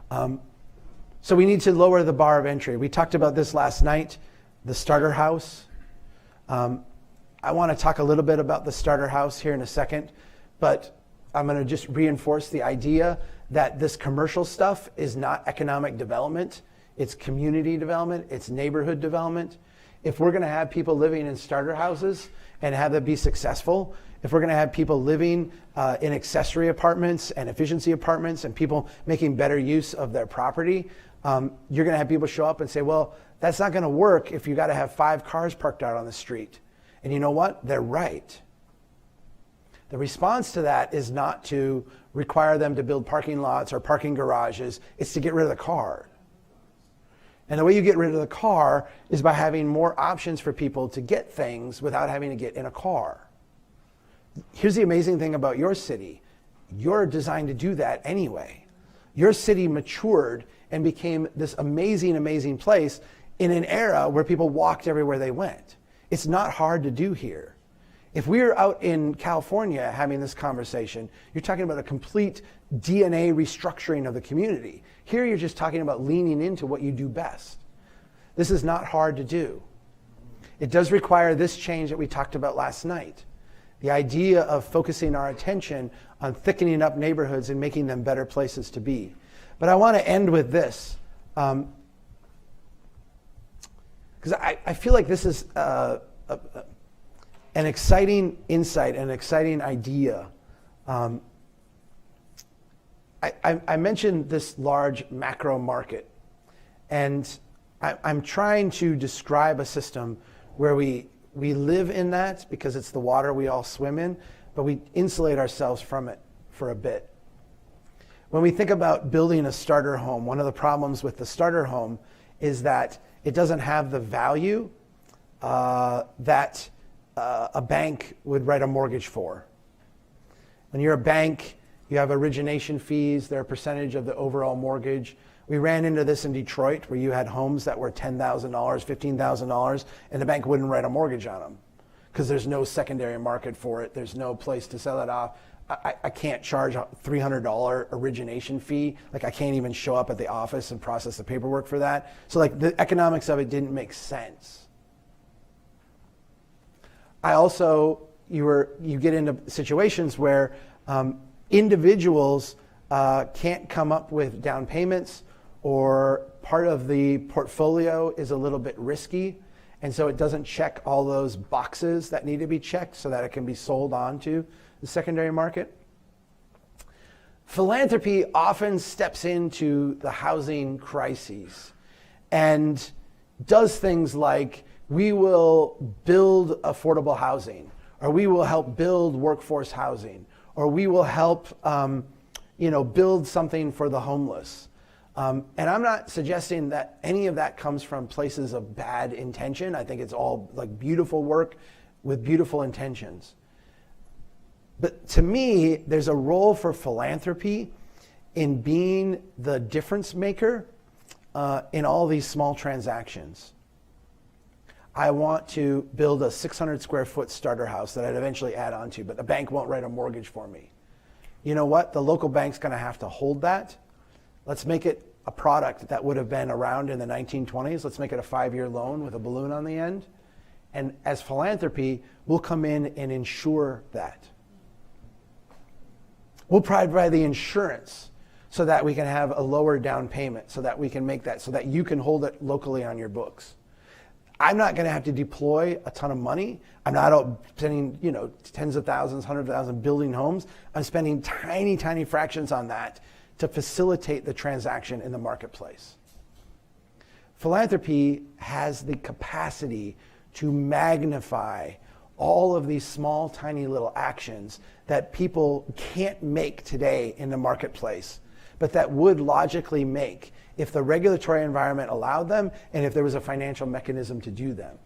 So we need to lower the bar of entry. We talked about this last night, the starter house. I want to talk a little bit about the starter house here in a second, but I'm going to just reinforce the idea that this commercial stuff is not economic development. It's community development. It's neighborhood development. If we're going to have people living in starter houses and have them be successful, if we're going to have people living in accessory apartments and efficiency apartments and people making better use of their property, you're going to have people show up and say, well, that's not going to work if you got to have 5 cars parked out on the street. And you know what? They're right. The response to that is not to require them to build parking lots or parking garages. It's to get rid of the car. And the way you get rid of the car is by having more options for people to get things without having to get in a car. Here's the amazing thing about your city. You're designed to do that anyway. Your city matured and became this amazing, amazing place in an era where people walked everywhere they went. It's not hard to do here. If we're out in California having this conversation, you're talking about a complete DNA restructuring of the community. Here you're just talking about leaning into what you do best. This is not hard to do. It does require this change that we talked about last night. The idea of focusing our attention on thickening up neighborhoods and making them better places to be. But I want to end with this. Because I feel like this is an exciting insight, an exciting idea. I mentioned this large macro market, and I'm trying to describe a system where we live in that because it's the water we all swim in, but we insulate ourselves from it for a bit. When we think about building a starter home, one of the problems with the starter home is that it doesn't have the value that a bank would write a mortgage for. When you're a bank, you have origination fees. They're a percentage of the overall mortgage. We ran into this in Detroit where you had homes that were $10,000, $15,000, and the bank wouldn't write a mortgage on them because there's no secondary market for it. There's no place to sell it off. I can't charge a $300 origination fee. Like I can't even show up at the office and process the paperwork for that. So like the economics of it didn't make sense. I also, you get into situations where individuals can't come up with down payments, or part of the portfolio is a little bit risky, and so it doesn't check all those boxes that need to be checked so that it can be sold on to the secondary market. Philanthropy often steps into the housing crises and does things like, we will build affordable housing, or we will help build workforce housing, or we will help build something for the homeless. And I'm not suggesting that any of that comes from places of bad intention. I think it's all like beautiful work with beautiful intentions. But to me, there's a role for philanthropy in being the difference maker in all these small transactions. I want to build a 600 square foot starter house that I'd eventually add on to, but the bank won't write a mortgage for me. You know what? The local bank's going to have to hold that. Let's make it a product that would have been around in the 1920s. Let's make it a 5-year loan with a balloon on the end. And as philanthropy, we'll come in and insure that. We'll provide the insurance so that we can have a lower down payment, so that we can make that, so that you can hold it locally on your books. I'm not going to have to deploy a ton of money. I'm not out spending, tens of thousands, hundreds of thousands building homes. I'm spending tiny, tiny fractions on that to facilitate the transaction in the marketplace. Philanthropy has the capacity to magnify all of these small, tiny little actions that people can't make today in the marketplace, but that would logically make if the regulatory environment allowed them and if there was a financial mechanism to do them.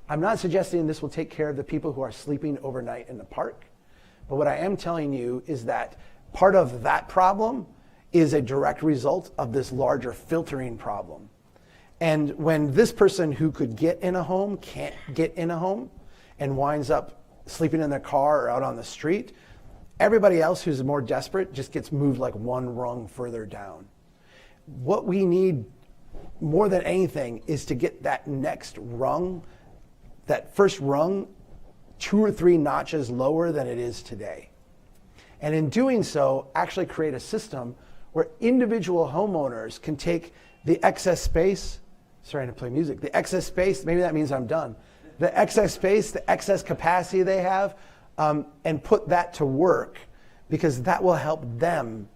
I'm not suggesting this will take care of the people who are sleeping overnight in the park, but what I am telling you is that part of that problem is a direct result of this larger filtering problem. And when this person who could get in a home can't get in a home and winds up sleeping in their car or out on the street, everybody else who's more desperate just gets moved like one rung further down. What we need more than anything is to get that next rung, that first rung, 2 or 3 notches lower than it is today. And in doing so, actually create a system where individual homeowners can take the excess space, starting to play music, the excess space, maybe that means I'm done, the excess space, the excess capacity they have, and put that to work, because that will help them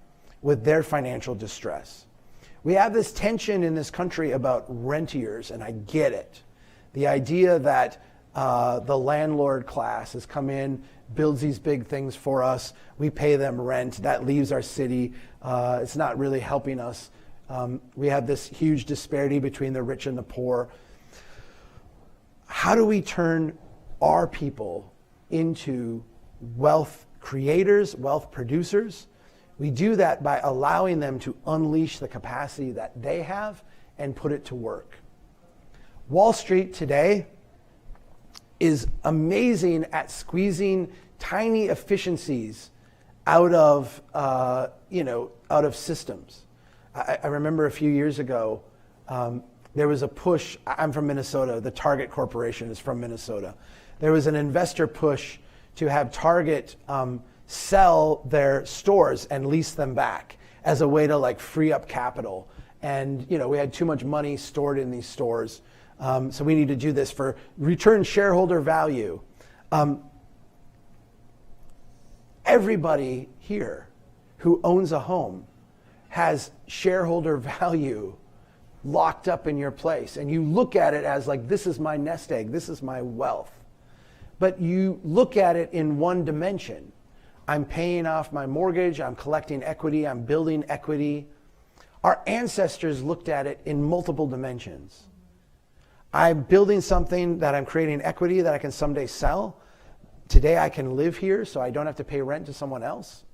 with their financial distress. We have this tension in this country about rentiers, and I get it. The idea that the landlord class has come in, builds these big things for us, we pay them rent, that leaves our city, it's not really helping us. We have this huge disparity between the rich and the poor. How do we turn our people into wealth creators, wealth producers? We do that by allowing them to unleash the capacity that they have and put it to work. Wall Street today is amazing at squeezing tiny efficiencies out of, out of systems. I remember a few years ago, there was a push. I'm from Minnesota. The Target Corporation is from Minnesota. There was an investor push to have Target sell their stores and lease them back as a way to like free up capital. And we had too much money stored in these stores, so we need to do this for return shareholder value. Everybody here who owns a home has shareholder value locked up in your place, and you look at it as like, this is my nest egg, this is my wealth. But you look at it in one dimension. I'm paying off my mortgage, I'm collecting equity, I'm building equity. Our ancestors looked at it in multiple dimensions. I'm building something that I'm creating equity that I can someday sell. Today I can live here so I don't have to pay rent to someone else.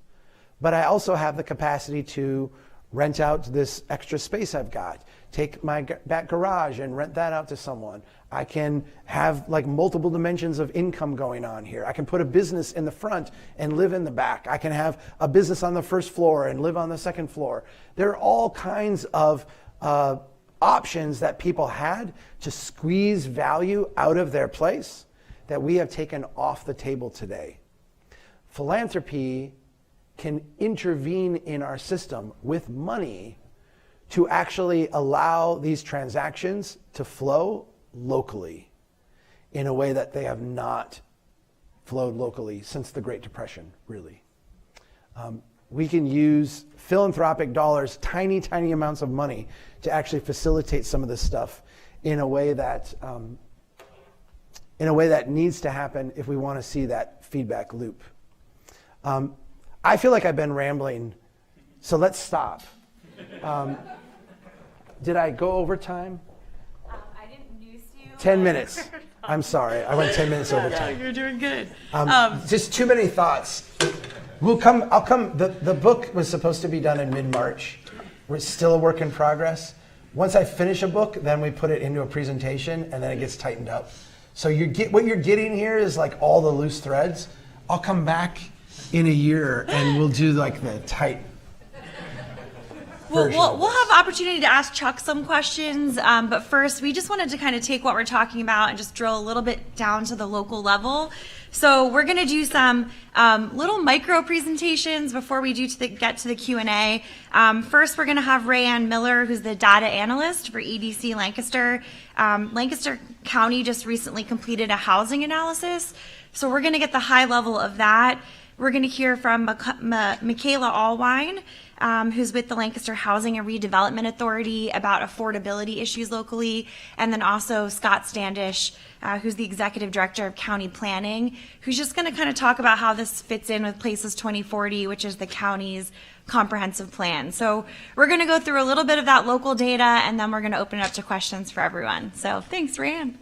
But I also have the capacity to rent out this extra space I've got, take my back garage and rent that out to someone. I can have like multiple dimensions of income going on here. I can put a business in the front and live in the back. I can have a business on the first floor and live on the second floor. There are all kinds of options that people had to squeeze value out of their place that we have taken off the table today. Philanthropy can intervene in our system with money to actually allow these transactions to flow locally in a way that they have not flowed locally since the Great Depression, really. We can use philanthropic dollars, tiny, tiny amounts of money, to actually facilitate some of this stuff in a way that needs to happen if we want to see that feedback loop. I feel like I've been rambling, so let's stop. Did I go over time? I didn't noose you. 10 minutes. I'm sorry, I went 10 minutes over time. You're doing good. Just too many thoughts. I'll come. The book was supposed to be done in mid-March. We're still a work in progress. Once I finish a book, then we put it into a presentation, and then it gets tightened up. So what you're getting here is like all the loose threads. I'll come back in a year, and we'll do like the tight. We'll have opportunity to ask Chuck some questions, but first we just wanted to kind of take what we're talking about and just drill a little bit down to the local level. So we're going to do some little micro presentations before we get to the Q&A. First, we're going to have Rayanne Miller, who's the data analyst for EDC Lancaster. Lancaster County just recently completed a housing analysis, so we're going to get the high level of that. We're going to hear from Michaela Allwine, who's with the Lancaster Housing and Redevelopment Authority, about affordability issues locally, and then also Scott Standish, who's the Executive Director of County Planning, who's just going to kind of talk about how this fits in with Places 2040, which is the county's comprehensive plan. So we're going to go through a little bit of that local data, and then we're going to open it up to questions for everyone. So thanks, Rand.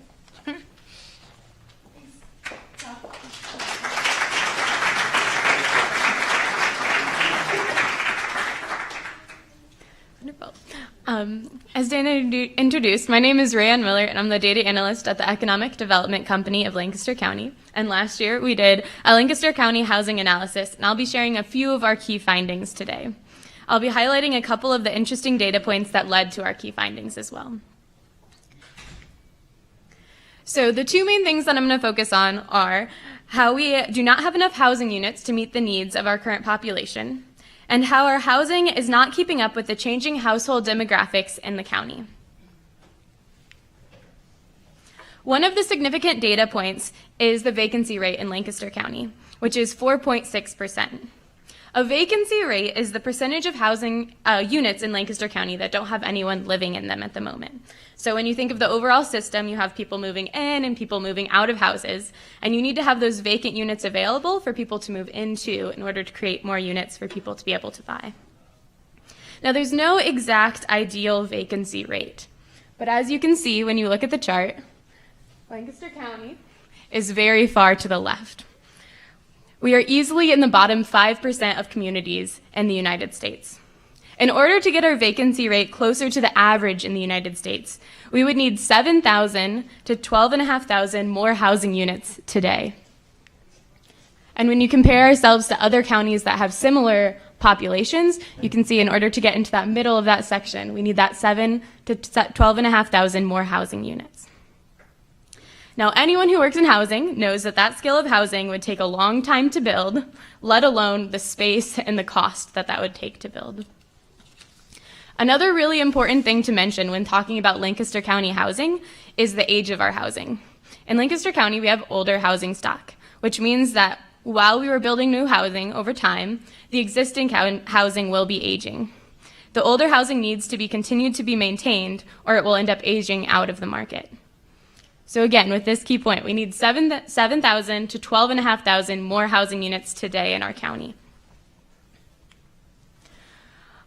Wonderful. As Dana introduced, my name is Rayanne Miller, and I'm the data analyst at the Economic Development Company of Lancaster County. And last year, we did a Lancaster County housing analysis, and I'll be sharing a few of our key findings today. I'll be highlighting a couple of the interesting data points that led to our key findings as well. So the two main things that I'm going to focus on are how we do not have enough housing units to meet the needs of our current population, and how our housing is not keeping up with the changing household demographics in the county. One of the significant data points is the vacancy rate in Lancaster County, which is 4.6%. A vacancy rate is the percentage of housing units in Lancaster County that don't have anyone living in them at the moment. So when you think of the overall system, you have people moving in and people moving out of houses, and you need to have those vacant units available for people to move into in order to create more units for people to be able to buy. Now, there's no exact ideal vacancy rate, but as you can see when you look at the chart, Lancaster County is very far to the left. We are easily in the bottom 5% of communities in the United States. In order to get our vacancy rate closer to the average in the United States, we would need 7,000 to 12,500 more housing units today. And when you compare ourselves to other counties that have similar populations, you can see in order to get into that middle of that section, we need that 7,000 to 12,500 more housing units. Now, anyone who works in housing knows that that scale of housing would take a long time to build, let alone the space and the cost that that would take to build. Another really important thing to mention when talking about Lancaster County housing is the age of our housing. In Lancaster County, we have older housing stock, which means that while we were building new housing over time, the existing housing will be aging. The older housing needs to be continued to be maintained, or it will end up aging out of the market. So again, with this key point, we need 7,000 to 12,500 more housing units today in our county.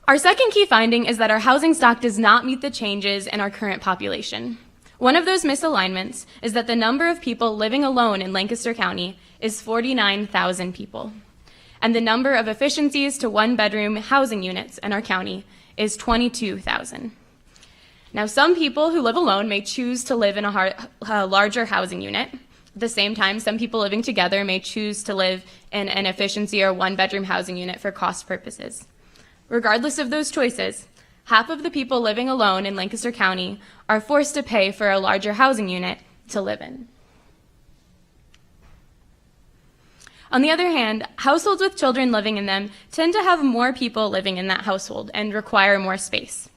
Our second key finding is that our housing stock does not meet the changes in our current population. One of those misalignments is that the number of people living alone in Lancaster County is 49,000 people, and the number of efficiencies to one-bedroom housing units in our county is 22,000. Now, some people who live alone may choose to live in a larger housing unit. At the same time, some people living together may choose to live in an efficiency or one-bedroom housing unit for cost purposes. Regardless of those choices, half of the people living alone in Lancaster County are forced to pay for a larger housing unit to live in. On the other hand, households with children living in them tend to have more people living in that household and require more space.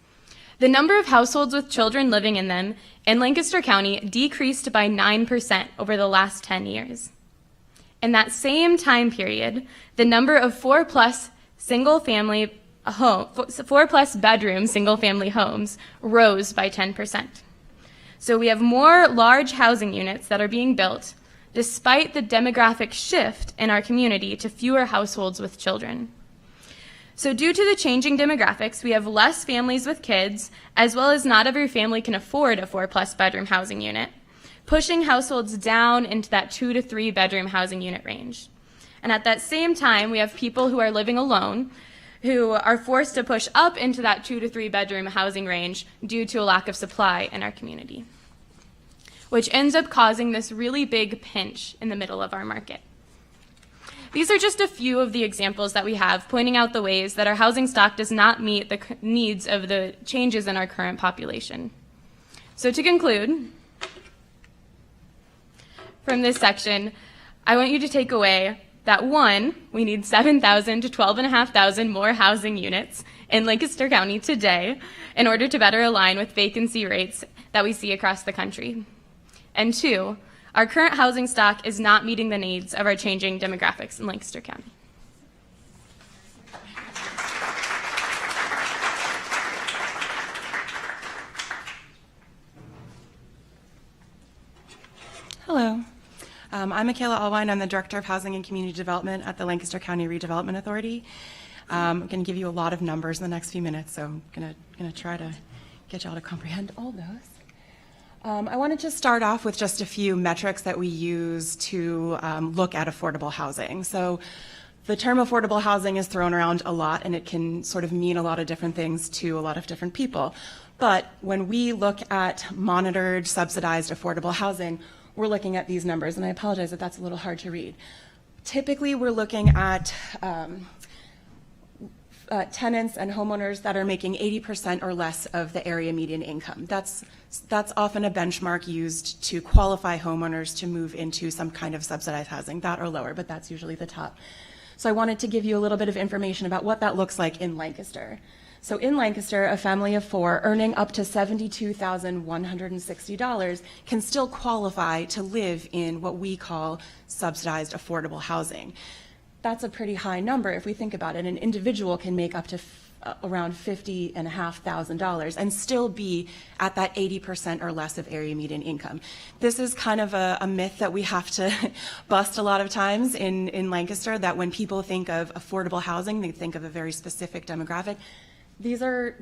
The number of households with children living in them in Lancaster County decreased by 9% over the last 10 years. In that same time period, the number of 4+ bedroom single-family homes rose by 10%. So we have more large housing units that are being built despite the demographic shift in our community to fewer households with children. So due to the changing demographics, we have less families with kids, as well as not every family can afford a 4+ bedroom housing unit, pushing households down into that 2 to 3 bedroom housing unit range. And at that same time, we have people who are living alone who are forced to push up into that 2 to 3 bedroom housing range due to a lack of supply in our community, which ends up causing this really big pinch in the middle of our market. These are just a few of the examples that we have pointing out the ways that our housing stock does not meet the needs of the changes in our current population. So to conclude, from this section, I want you to take away that 1, we need 7,000 to 12,500 more housing units in Lancaster County today in order to better align with vacancy rates that we see across the country. And 2, our current housing stock is not meeting the needs of our changing demographics in Lancaster County. Hello. I'm Michaela Allwine. I'm the Director of Housing and Community Development at the Lancaster County Redevelopment Authority. I'm going to give you a lot of numbers in the next few minutes, so I'm going to try to get y'all to comprehend all those. I wanted to start off with just a few metrics that we use to look at affordable housing. So The term affordable housing is thrown around a lot, and it can sort of mean a lot of different things to a lot of different people. But when we look at monitored, subsidized, affordable housing, we're looking at these numbers, and I apologize if that's a little hard to read. Typically, we're looking at tenants and homeowners that are making 80% or less of the area median income. That's often a benchmark used to qualify homeowners to move into some kind of subsidized housing, that or lower, but that's usually the top. So I wanted to give you a little bit of information about what that looks like in Lancaster. So in Lancaster, a family of 4 earning up to $72,160 can still qualify to live in what we call subsidized affordable housing. That's a pretty high number if we think about it. An individual can make up to around $50,500 and still be at that 80% or less of area median income. This is kind of a myth that we have to bust a lot of times in Lancaster, that when people think of affordable housing, they think of a very specific demographic. These are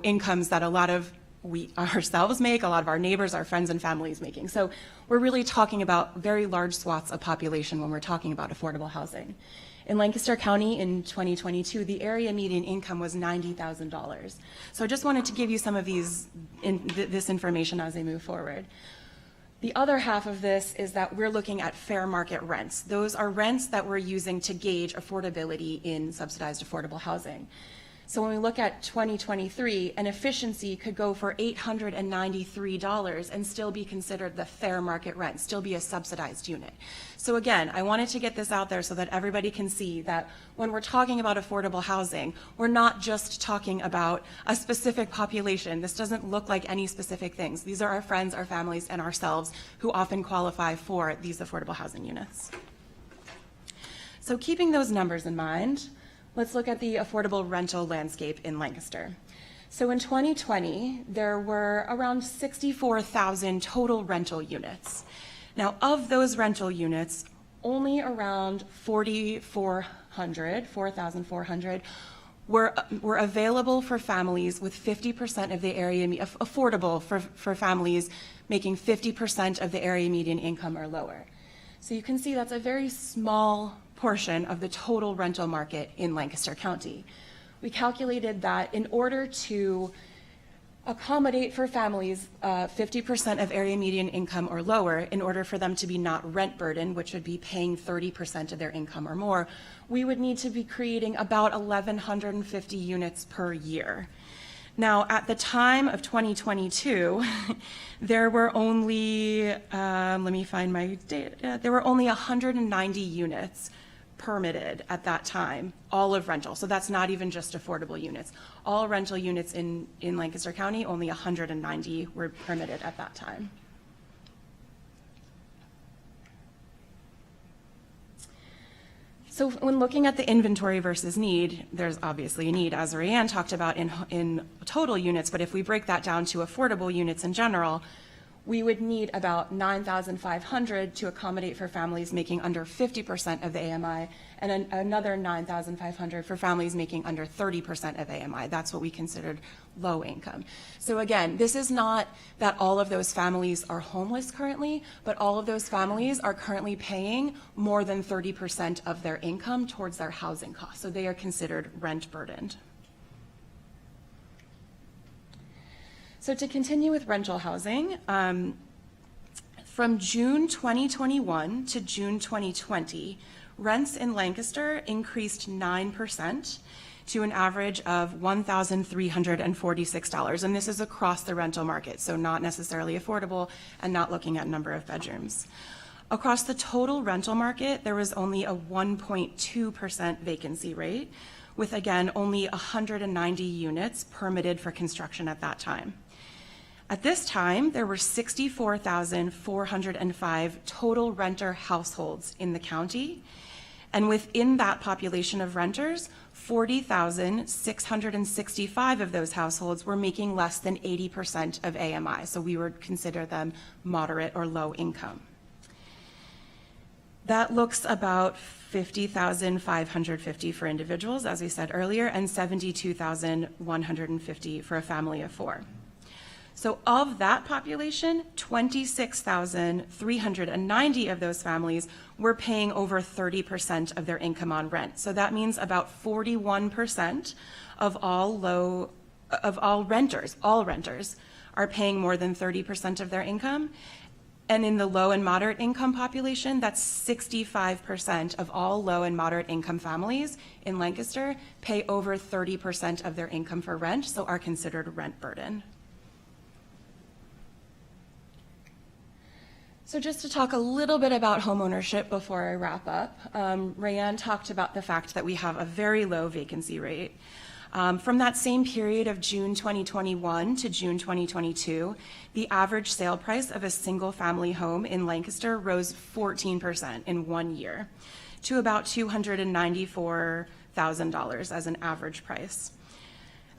incomes that a lot of we ourselves make, a lot of our neighbors, our friends and families making. So we're really talking about very large swaths of population when we're talking about affordable housing. In Lancaster County in 2022, the area median income was $90,000. So I just wanted to give you some of this information as I move forward. The other half of this is that we're looking at fair market rents.Ose are rents that we're using to gauge affordability in subsidized affordable housing. So when we look at 2023, an efficiency could go for $893 and still be considered the fair market rent, still be a subsidized unit. So again, I wanted to get this out there so that everybody can see that when we're talking about affordable housing, we're not just talking about a specific population. This doesn't look like any specific things. These are our friends, our families, and ourselves who often qualify for these affordable housing units. So keeping those numbers in mind, let's look at the affordable rental landscape in Lancaster. So in 2020, there were around 64,000 total rental units. Now, of those rental units, only around 4,400 were available for families with 50% of the area, affordable for families making 50% of the area median income or lower. So you can see that's a very small portion of the total rental market in Lancaster County. We calculated that in order to accommodate for families 50% of area median income or lower, in order for them to be not rent burdened, which would be paying 30% of their income or more, we would need to be creating about 1,150 units per year. Now, at the time of 2022, there were only, let me find my data, there were only 190 units permitted at that time, all of rental. So that's not even just affordable units. All rental units in Lancaster County, only 190 were permitted at that time. So when looking at the inventory versus need, there's obviously a need, as Rayanne talked about, in total units, but if we break that down to affordable units in general, we would need about 9,500 to accommodate for families making under 50% of the AMI, and another 9,500 for families making under 30% of AMI. That's what we considered low income. So again, this is not that all of those families are homeless currently, but all of those families are currently paying more than 30% of their income towards their housing costs. So they are considered rent burdened. So to continue with rental housing, from June 2021 to June 2020, rents in Lancaster increased 9% to an average of $1,346. And this is across the rental market, so not necessarily affordable and not looking at number of bedrooms. Across the total rental market, there was only a 1.2% vacancy rate, with again, only 190 units permitted for construction at that time. At this time, there were 64,405 total renter households in the county, and within that population of renters, 40,665 of those households were making less than 80% of AMI, so we would consider them moderate or low income. That looks about 50,550 for individuals, as we said earlier, and 72,150 for a family of 4. So of that population, 26,390 of those families were paying over 30% of their income on rent. So that means about 41% of all renters are paying more than 30% of their income. And in the low and moderate income population, that's 65% of all low and moderate income families in Lancaster pay over 30% of their income for rent, so are considered rent burden. So just to talk a little bit about homeownership before I wrap up, Rayanne talked about the fact that we have a very low vacancy rate. From that same period of June 2021 to June 2022, the average sale price of a single-family home in Lancaster rose 14% in 1 year to about $294,000 as an average price.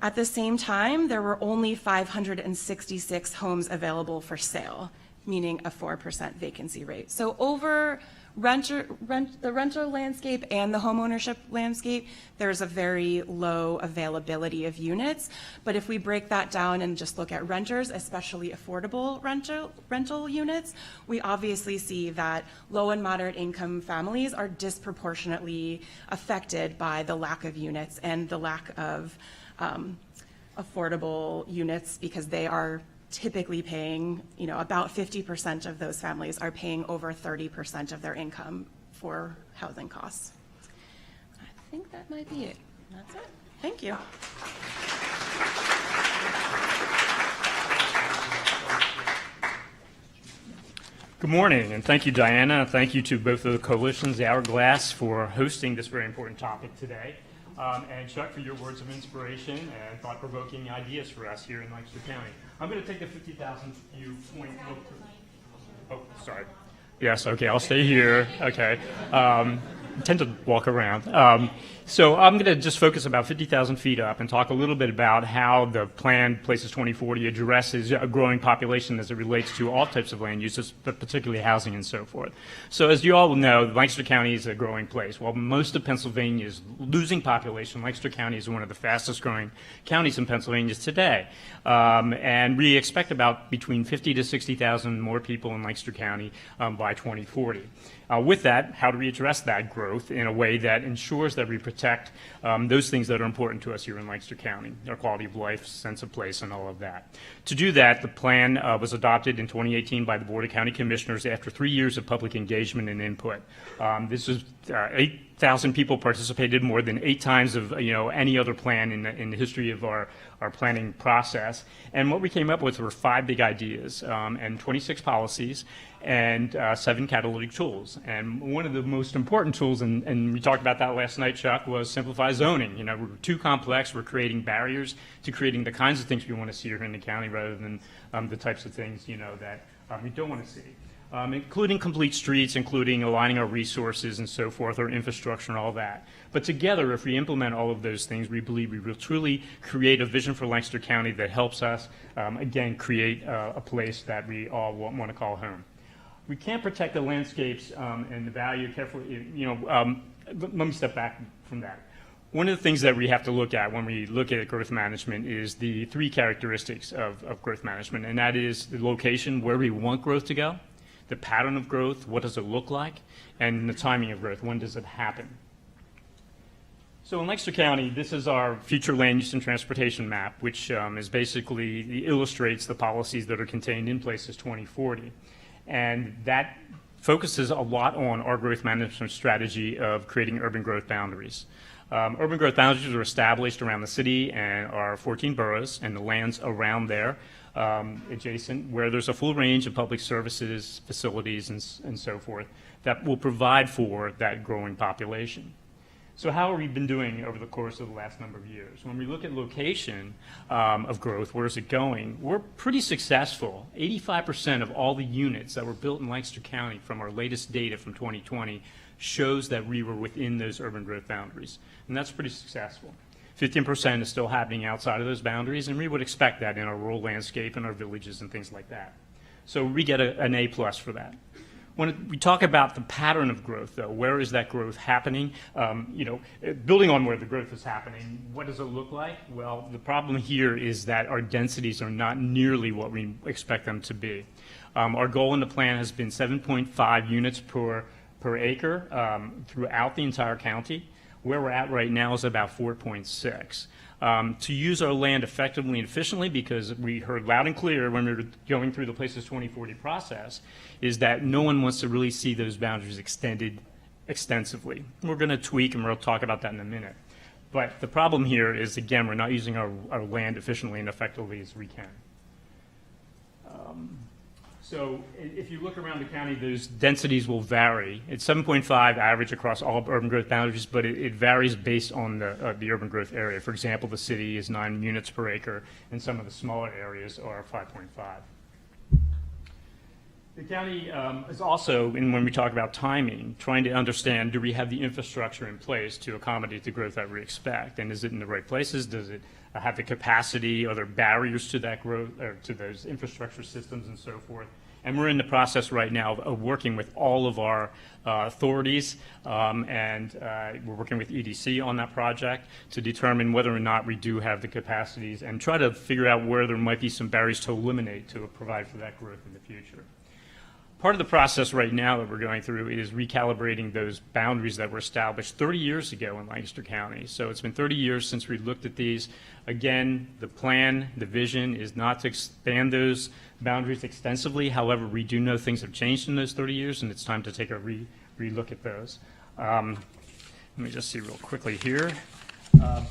At the same time, there were only 566 homes available for sale, meaning a 4% vacancy rate. So over the rental landscape and the homeownership landscape, there's a very low availability of units. But if we break that down and just look at renters, especially affordable rental units, we obviously see that low and moderate income families are disproportionately affected by the lack of units and the lack of affordable units, because they are typically paying, about 50% of those families are paying over 30% of their income for housing costs. I think that might be it. That's it. Thank you. Good morning, and thank you, Diana. Thank you to both of the coalitions, the Hourglass, for hosting this very important topic today. And Chuck, for your words of inspiration and thought-provoking ideas for us here in Lancaster County. I'm going to take the 50,000 view point. Oh, sorry. Yes, okay, I'll stay here. Okay. I tend to walk around. So I'm going to just focus about 50,000 feet up and talk a little bit about how the plan Places 2040 addresses a growing population as it relates to all types of land uses, but particularly housing and so forth. So as you all know, Lancaster County is a growing place. While most of Pennsylvania is losing population, Lancaster County is one of the fastest growing counties in Pennsylvania today. And we expect about between 50 to 60,000 more people in Lancaster County by 2040. With that, how do we address that growth in a way that ensures that we protect those things that are important to us here in Lancaster County, our quality of life, sense of place, and all of that? To do that, the plan was adopted in 2018 by the Board of County Commissioners after 3 years of public engagement and input. This was 8,000 people participated, more than 8 times of any other plan in the history of our planning process. And what we came up with were 5 big ideas and 26 policies and 7 catalytic tools. And one of the most important tools, and we talked about that last night, Chuck, was simplify zoning. We're too complex. We're creating barriers to creating the kinds of things we want to see here in the county rather than the types of things that we don't want to see. Including complete streets, including aligning our resources and so forth, our infrastructure and all that. But together, if we implement all of those things, we believe we will truly create a vision for Lancaster County that helps us, again, create a place that we all want to call home. We can't protect the landscapes and the value carefully. Let me step back from that. One of the things that we have to look at when we look at growth management is the 3 characteristics of growth management, and that is the location, where we want growth to go, the pattern of growth, what does it look like, and the timing of growth, when does it happen. So in Lancaster County, this is our future land use and transportation map, which is basically illustrates the policies that are contained in Places 2040. And that focuses a lot on our growth management strategy of creating urban growth boundaries. Urban growth boundaries are established around the city and our 14 boroughs and the lands around there, adjacent, where there's a full range of public services, facilities, and so forth that will provide for that growing population. So how have we been doing over the course of the last number of years? When we look at location of growth, where is it going? We're pretty successful. 85% of all the units that were built in Lancaster County from our latest data from 2020 shows that we were within those urban growth boundaries. And that's pretty successful. 15% is still happening outside of those boundaries, and we would expect that in our rural landscape and our villages and things like that. So we get an A+ for that. When we talk about the pattern of growth, though, where is that growth happening? Building on where the growth is happening, what does it look like? Well, the problem here is that our densities are not nearly what we expect them to be. Our goal in the plan has been 7.5 units per acre throughout the entire county. Where we're at right now is about 4.6. To use our land effectively and efficiently, because we heard loud and clear when we were going through the Places 2040 process, is that no one wants to really see those boundaries extended extensively. We're going to tweak, and we'll talk about that in a minute. But the problem here is, again, we're not using our land efficiently and effectively as we can. So if you look around the county, those densities will vary. It's 7.5 average across all urban growth boundaries, but it varies based on the urban growth area. For example, the city is 9 units per acre, and some of the smaller areas are 5.5. The county is also, and when we talk about timing, trying to understand, do we have the infrastructure in place to accommodate the growth that we expect? And is it in the right places? Does it have the capacity? Are there barriers to that growth, or to those infrastructure systems and so forth? And we're in the process right now of working with all of our authorities, and we're working with EDC on that project to determine whether or not we do have the capacities and try to figure out where there might be some barriers to eliminate to provide for that growth in the future. Part of the process right now that we're going through is recalibrating those boundaries that were established 30 years ago in Lancaster County. So it's been 30 years since we looked at these. Again, the plan, the vision is not to expand those boundaries extensively. However, we do know things have changed in those 30 years, and it's time to take a re-look at those. Let me just see real quickly here.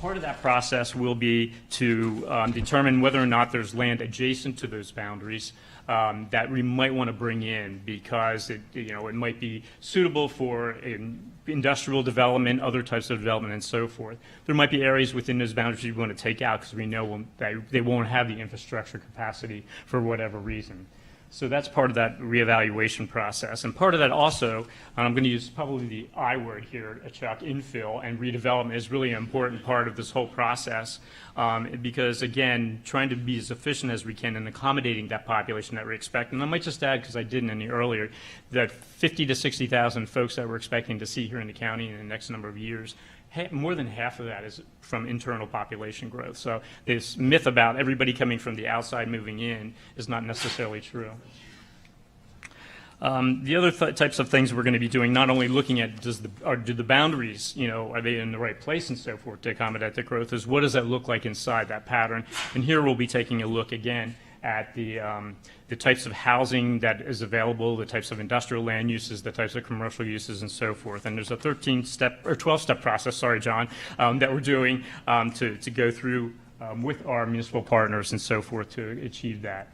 Part of that process will be to determine whether or not there's land adjacent to those boundaries that we might want to bring in, because it might be suitable for industrial development, other types of development, and so forth. There might be areas within those boundaries we want to take out because we know that they won't have the infrastructure capacity for whatever reason. So that's part of that reevaluation process. And part of that also, and I'm going to use probably the I word here, Chuck, infill and redevelopment is really an important part of this whole process, because, again, trying to be as efficient as we can in accommodating that population that we expect. And I might just add, because I didn't any earlier, that 50 to 60,000 folks that we're expecting to see here in the county in the next number of years, more than half of that is from internal population growth. So this myth about everybody coming from the outside moving in is not necessarily true. The other types of things we're going to be doing, not only looking at do the boundaries, are they in the right place and so forth to accommodate the growth, is what does that look like inside that pattern? And here we'll be taking a look again at the types of housing that is available, the types of industrial land uses, the types of commercial uses, and so forth. And there's a 13-step or 12-step process, sorry, John, that we're doing to go through with our municipal partners and so forth to achieve that.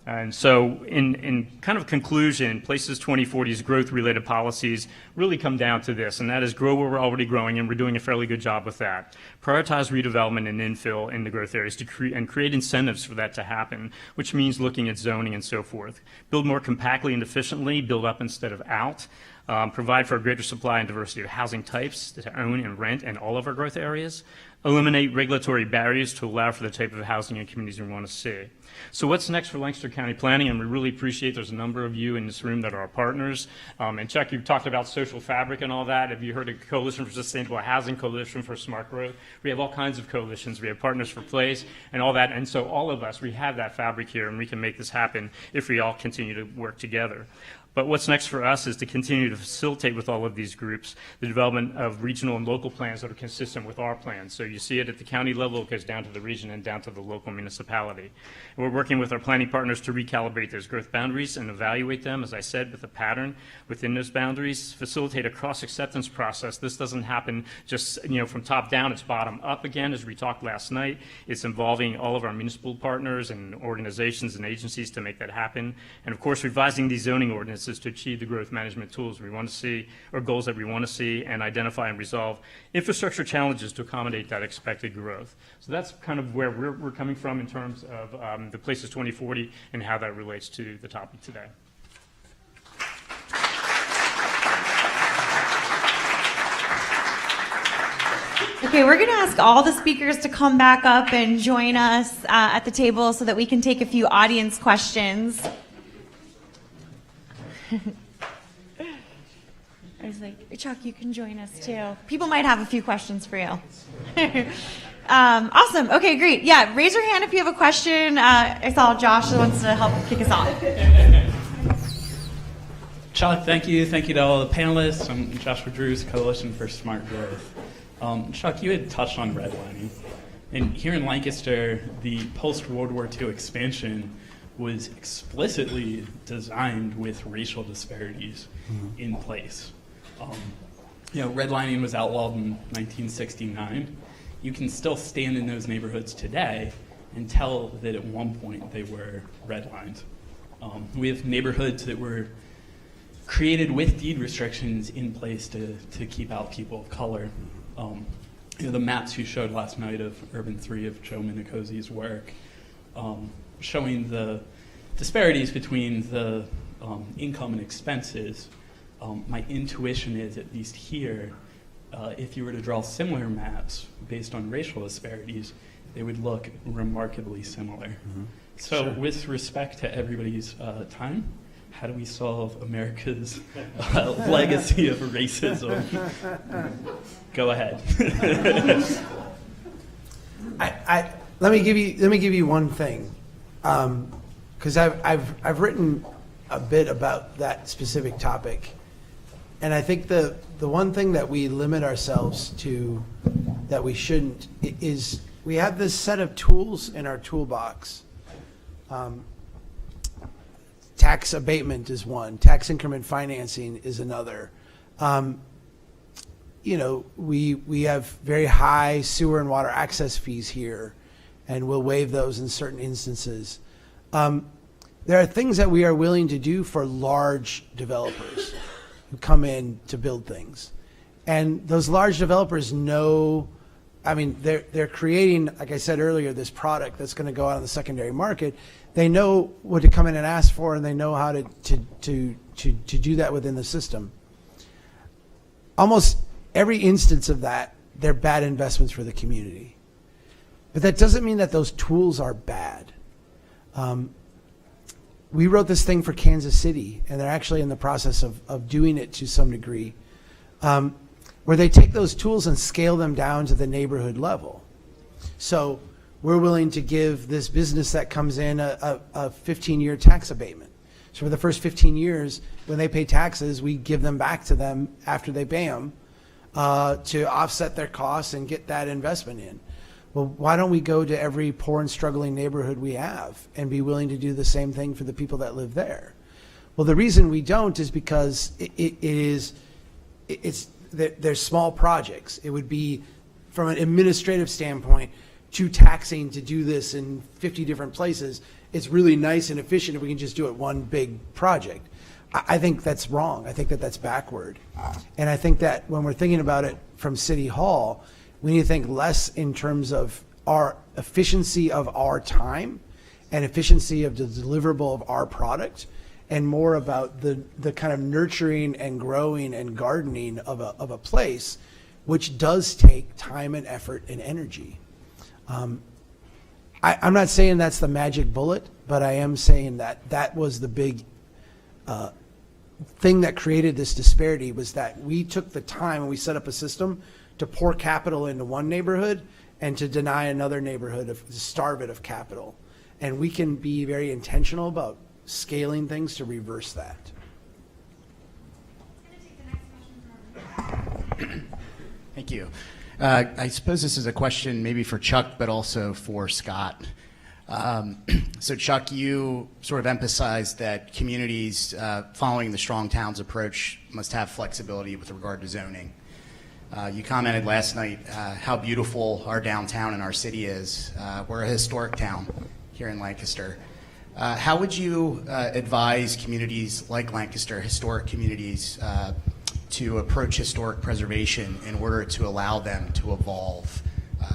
And so in kind of conclusion, Places 2040's growth-related policies really come down to this, and that is grow where we're already growing, and we're doing a fairly good job with that. Prioritize redevelopment and infill in the growth areas to create incentives for that to happen, which means looking at zoning and so forth. Build more compactly and efficiently, build up instead of out. Provide for a greater supply and diversity of housing types to own and rent in all of our growth areas. Eliminate regulatory barriers to allow for the type of housing and communities we want to see. So what's next for Lancaster County Planning? And we really appreciate there's a number of you in this room that are our partners. And Chuck, you've talked about social fabric and all that. Have you heard of Coalition for Sustainable Housing, Coalition for Smart Growth? We have all kinds of coalitions. We have Partners for Place and all that. And so all of us, we have that fabric here, and we can make this happen if we all continue to work together. But what's next for us is to continue to facilitate with all of these groups the development of regional and local plans that are consistent with our plans. So you see it at the county level, it goes down to the region and down to the local municipality. And we're working with our planning partners to recalibrate those growth boundaries and evaluate them, as I said, with a pattern within those boundaries, facilitate a cross-acceptance process. This doesn't happen just from top down, it's bottom up again, as we talked last night. It's involving all of our municipal partners and organizations and agencies to make that happen. And of course, revising these zoning ordinances to achieve the growth management tools we want to see, or goals that we want to see, and identify and resolve infrastructure challenges to accommodate that expected growth. So that's kind of where we're coming from in terms of the Places 2040 and how that relates to the topic today. Okay, we're going to ask all the speakers to come back up and join us at the table so that we can take a few audience questions. I was like, Chuck, you can join us too. People might have a few questions for you. Awesome. Okay, great. Yeah, raise your hand if you have a question. I saw Josh wants to help kick us off. Chuck, thank you. Thank you to all the panelists. I'm Joshua Drews, Coalition for Smart Growth. Chuck, you had touched on redlining. And here in Lancaster, the post-World War II expansion was explicitly designed with racial disparities in place. Redlining was outlawed in 1969. You can still stand in those neighborhoods today and tell that at one point they were redlined. We have neighborhoods that were created with deed restrictions in place to keep out people of color. The maps you showed last night of Urban 3 of Joe Minicozzi's work, showing the disparities between the income and expenses. My intuition is, at least here, if you were to draw similar maps based on racial disparities, they would look remarkably similar. So with respect to everybody's time, how do we solve America's legacy of racism? Go ahead. Let me give you one thing, because I've written a bit about that specific topic, and I think the one thing that we limit ourselves to, that we shouldn't, is we have this set of tools in our toolbox. Tax abatement is one. Tax increment financing is another. We have very high sewer and water access fees here, and we'll waive those in certain instances. There are things that we are willing to do for large developers who come in to build things. And those large developers know, they're creating, like I said earlier, this product that's going to go out on the secondary market. They know what to come in and ask for, and they know how to do that within the system. Almost every instance of that, they're bad investments for the community. But that doesn't mean that those tools are bad. We wrote this thing for Kansas City, and they're actually in the process of doing it to some degree, where they take those tools and scale them down to the neighborhood level. So we're willing to give this business that comes in a 15-year tax abatement. So for the first 15 years, when they pay taxes, we give them back to them after they pay them to offset their costs and get that investment in. Well, why don't we go to every poor and struggling neighborhood we have and be willing to do the same thing for the people that live there? Well, the reason we don't is because they're small projects. It would be, from an administrative standpoint, too taxing to do this in 50 different places. It's really nice and efficient if we can just do it one big project. I think that's wrong. I think that that's backward. And I think that when we're thinking about it from City Hall, we need to think less in terms of our efficiency of our time and efficiency of the deliverable of our product, and more about the kind of nurturing and growing and gardening of a place, which does take time and effort and energy. I'm not saying that's the magic bullet, but I am saying that was the big thing that created this disparity, was that we took the time and we set up a system to pour capital into one neighborhood and to deny another neighborhood, to starve it of capital. And we can be very intentional about scaling things to reverse that. Thank you. I suppose this is a question maybe for Chuck, but also for Scott. So Chuck, you sort of emphasized that communities following the Strong Towns approach must have flexibility with regard to zoning. You commented last night how beautiful our downtown and our city is. We're a historic town here in Lancaster. How would you advise communities like Lancaster, historic communities, to approach historic preservation in order to allow them to evolve,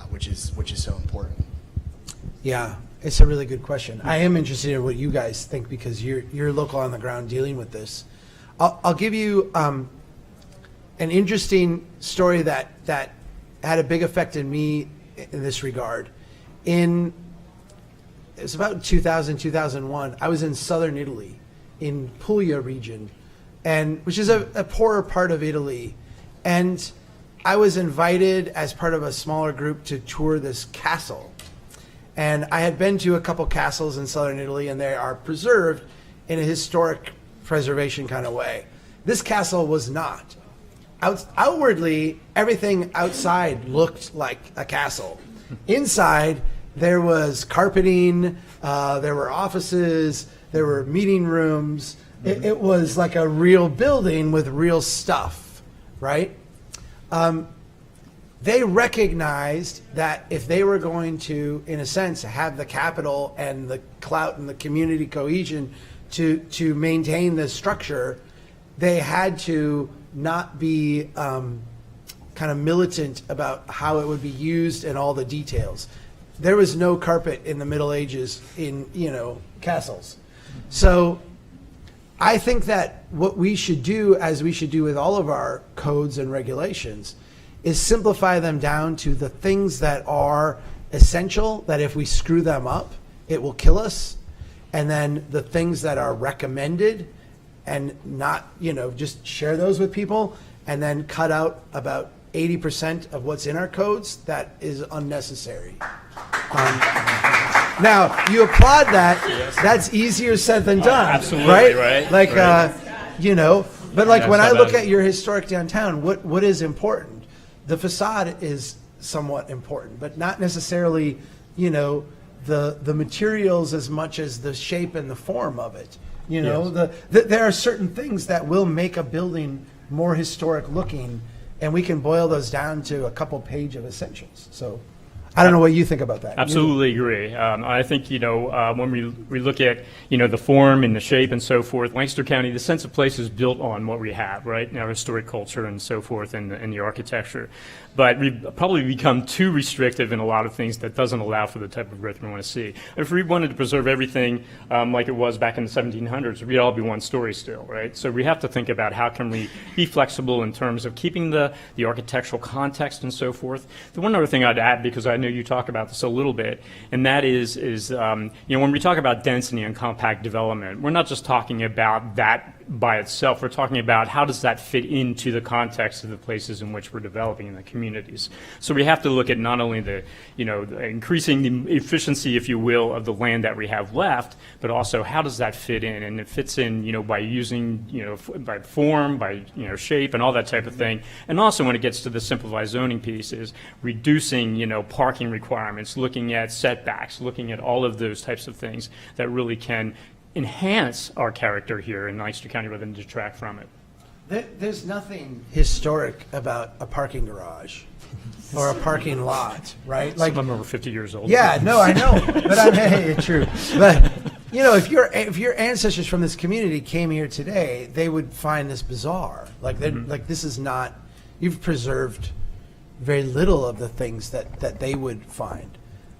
which is so important? Yeah, It's a really good question. I am interested in what you guys think, because you're local on the ground dealing with this. I'll give you an interesting story that had a big effect in me in this regard. It was about 2000, 2001. I was in southern Italy, in Puglia region, and which is a poorer part of Italy. And I was invited as part of a smaller group to tour this castle. And I had been to a couple castles in southern Italy, and they are preserved in a historic preservation kind of way. This castle was not. Outwardly, everything outside looked like a castle. Inside, there was carpeting, there were offices, there were meeting rooms. It was like a real building with real stuff, right? They recognized that if they were going to, in a sense, have the capital and the clout and the community cohesion to maintain this structure, they had to not be kind of militant about how it would be used and all the details. There was no carpet in the Middle Ages in, castles. So I think that what we should do, as we should do with all of our codes and regulations, is simplify them down to the things that are essential, that if we screw them up, it will kill us. And then the things that are recommended, and not, just share those with people, and then cut out about 80% of what's in our codes that is unnecessary. Now, you applaud that. Yes. That's easier said than done. Absolutely, right? Like, right. But like when I look at your historic downtown, what is important? The facade is somewhat important, but not necessarily, the materials as much as the shape and the form of it. There are certain things that will make a building more historic looking, and we can boil those down to a couple page of essentials. So I don't know what you think about that. Absolutely agree. I think, when we look at, the form and the shape and so forth, Lancaster County, the sense of place is built on what we have, right? In our historic culture and so forth, and the architecture. But we've probably become too restrictive in a lot of things that doesn't allow for the type of growth we want to see. If we wanted to preserve everything like it was back in the 1700s, we'd all be one story still, right? So we have to think about how can we be flexible in terms of keeping the architectural context and so forth. The one other thing I'd add, because I know you talk about this a little bit, and that is when we talk about density and compact development, we're not just talking about that by itself. We're talking about how does that fit into the context of the places in which we're developing in the communities. So we have to look at not only the increasing the efficiency, if you will, of the land that we have left, but also how does that fit in? And it fits in, by using, by form, by, shape and all that type of thing. And also when it gets to the simplified zoning pieces, reducing, parking requirements, looking at setbacks, looking at all of those types of things that really can enhance our character here in Lancaster County rather than detract from it. There's nothing historic about a parking garage or a parking lot, right? Like, some of them are 50 years old. Yeah, no, I know, but hey, it's true. But if your ancestors from this community came here today, they would find this bizarre. Like this is not. You've preserved very little of the things that they would find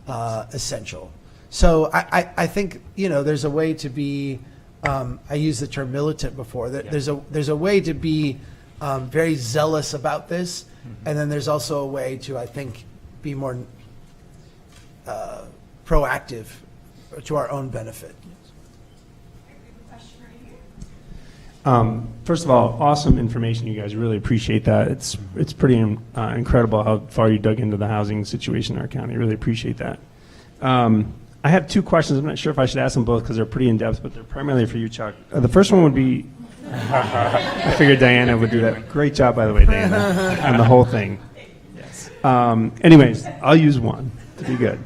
essential. So I think there's a way to be. I used the term militant before. There's a way to be very zealous about this, and then there's also a way to, I think, be more proactive to our own benefit. First of all, awesome information, you guys. Really appreciate that. It's pretty incredible how far you dug into the housing situation in our county. Really appreciate that. I have two questions. I'm not sure if I should ask them both because they're pretty in-depth, but they're primarily for you, Chuck. The first one would be, I figured Diana would do that. Great job, by the way, Diana, on the whole thing. Yes. Anyways, I'll use one to be good.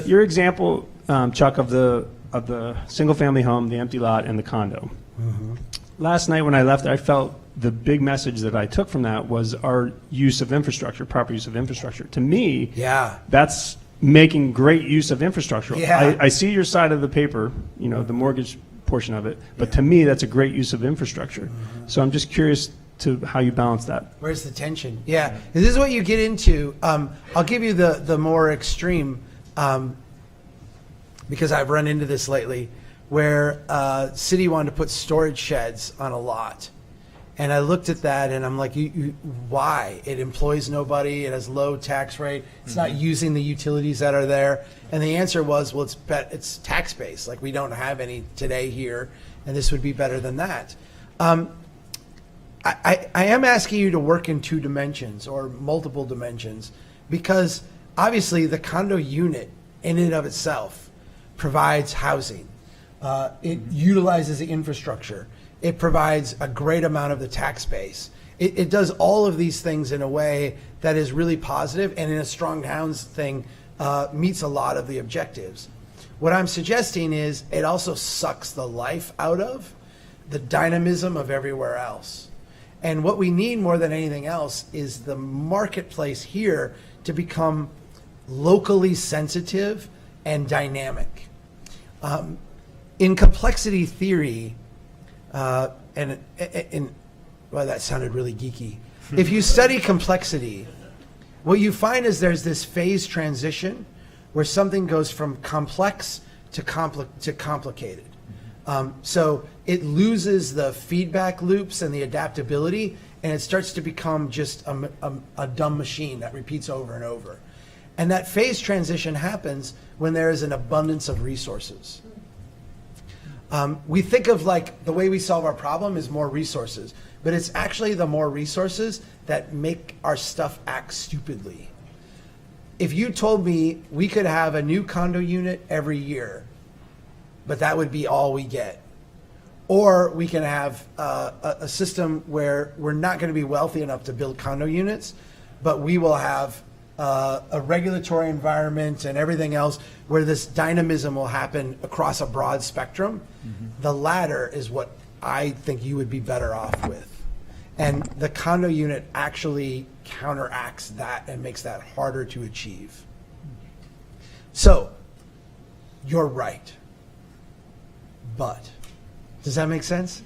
Your example, Chuck, of the single-family home, the empty lot, and the condo. Mm-hmm. Last night when I left, I felt the big message that I took from that was our use of infrastructure, proper use of infrastructure. To me, that's making great use of infrastructure. Yeah. I see your side of the paper, the mortgage portion of it, but to me, that's a great use of infrastructure. Mm-hmm. So I'm just curious to how you balance that. Where's the tension? Yeah, this is what you get into. I'll give you the more extreme, because I've run into this lately, where city wanted to put storage sheds on a lot. And I looked at that and I'm like, why? It employs nobody. It has low tax rate. It's not using the utilities that are there. And the answer was, well, it's tax based. Like we don't have any today here, and this would be better than that. I am asking you to work in 2 dimensions or multiple dimensions, because obviously the condo unit in and of itself provides housing. It utilizes the infrastructure. It provides a great amount of the tax base. It does all of these things in a way that is really positive, and in a strong towns thing, meets a lot of the objectives. What I'm suggesting is it also sucks the life out of the dynamism of everywhere else. And what we need more than anything else is the marketplace here to become locally sensitive and dynamic. In complexity theory, well, that sounded really geeky. If you study complexity, what you find is there's this phase transition where something goes from complex to complicated. So it loses the feedback loops and the adaptability, and it starts to become just a dumb machine that repeats over and over. And that phase transition happens when there is an abundance of resources. We think of like the way we solve our problem is more resources, but it's actually the more resources that make our stuff act stupidly. If you told me we could have a new condo unit every year, but that would be all we get, or we can have a system where we're not going to be wealthy enough to build condo units, but we will have a regulatory environment and everything else where this dynamism will happen across a broad spectrum. The latter is what I think you would be better off with. And the condo unit actually counteracts that and makes that harder to achieve. So, you're right. But, does that make sense?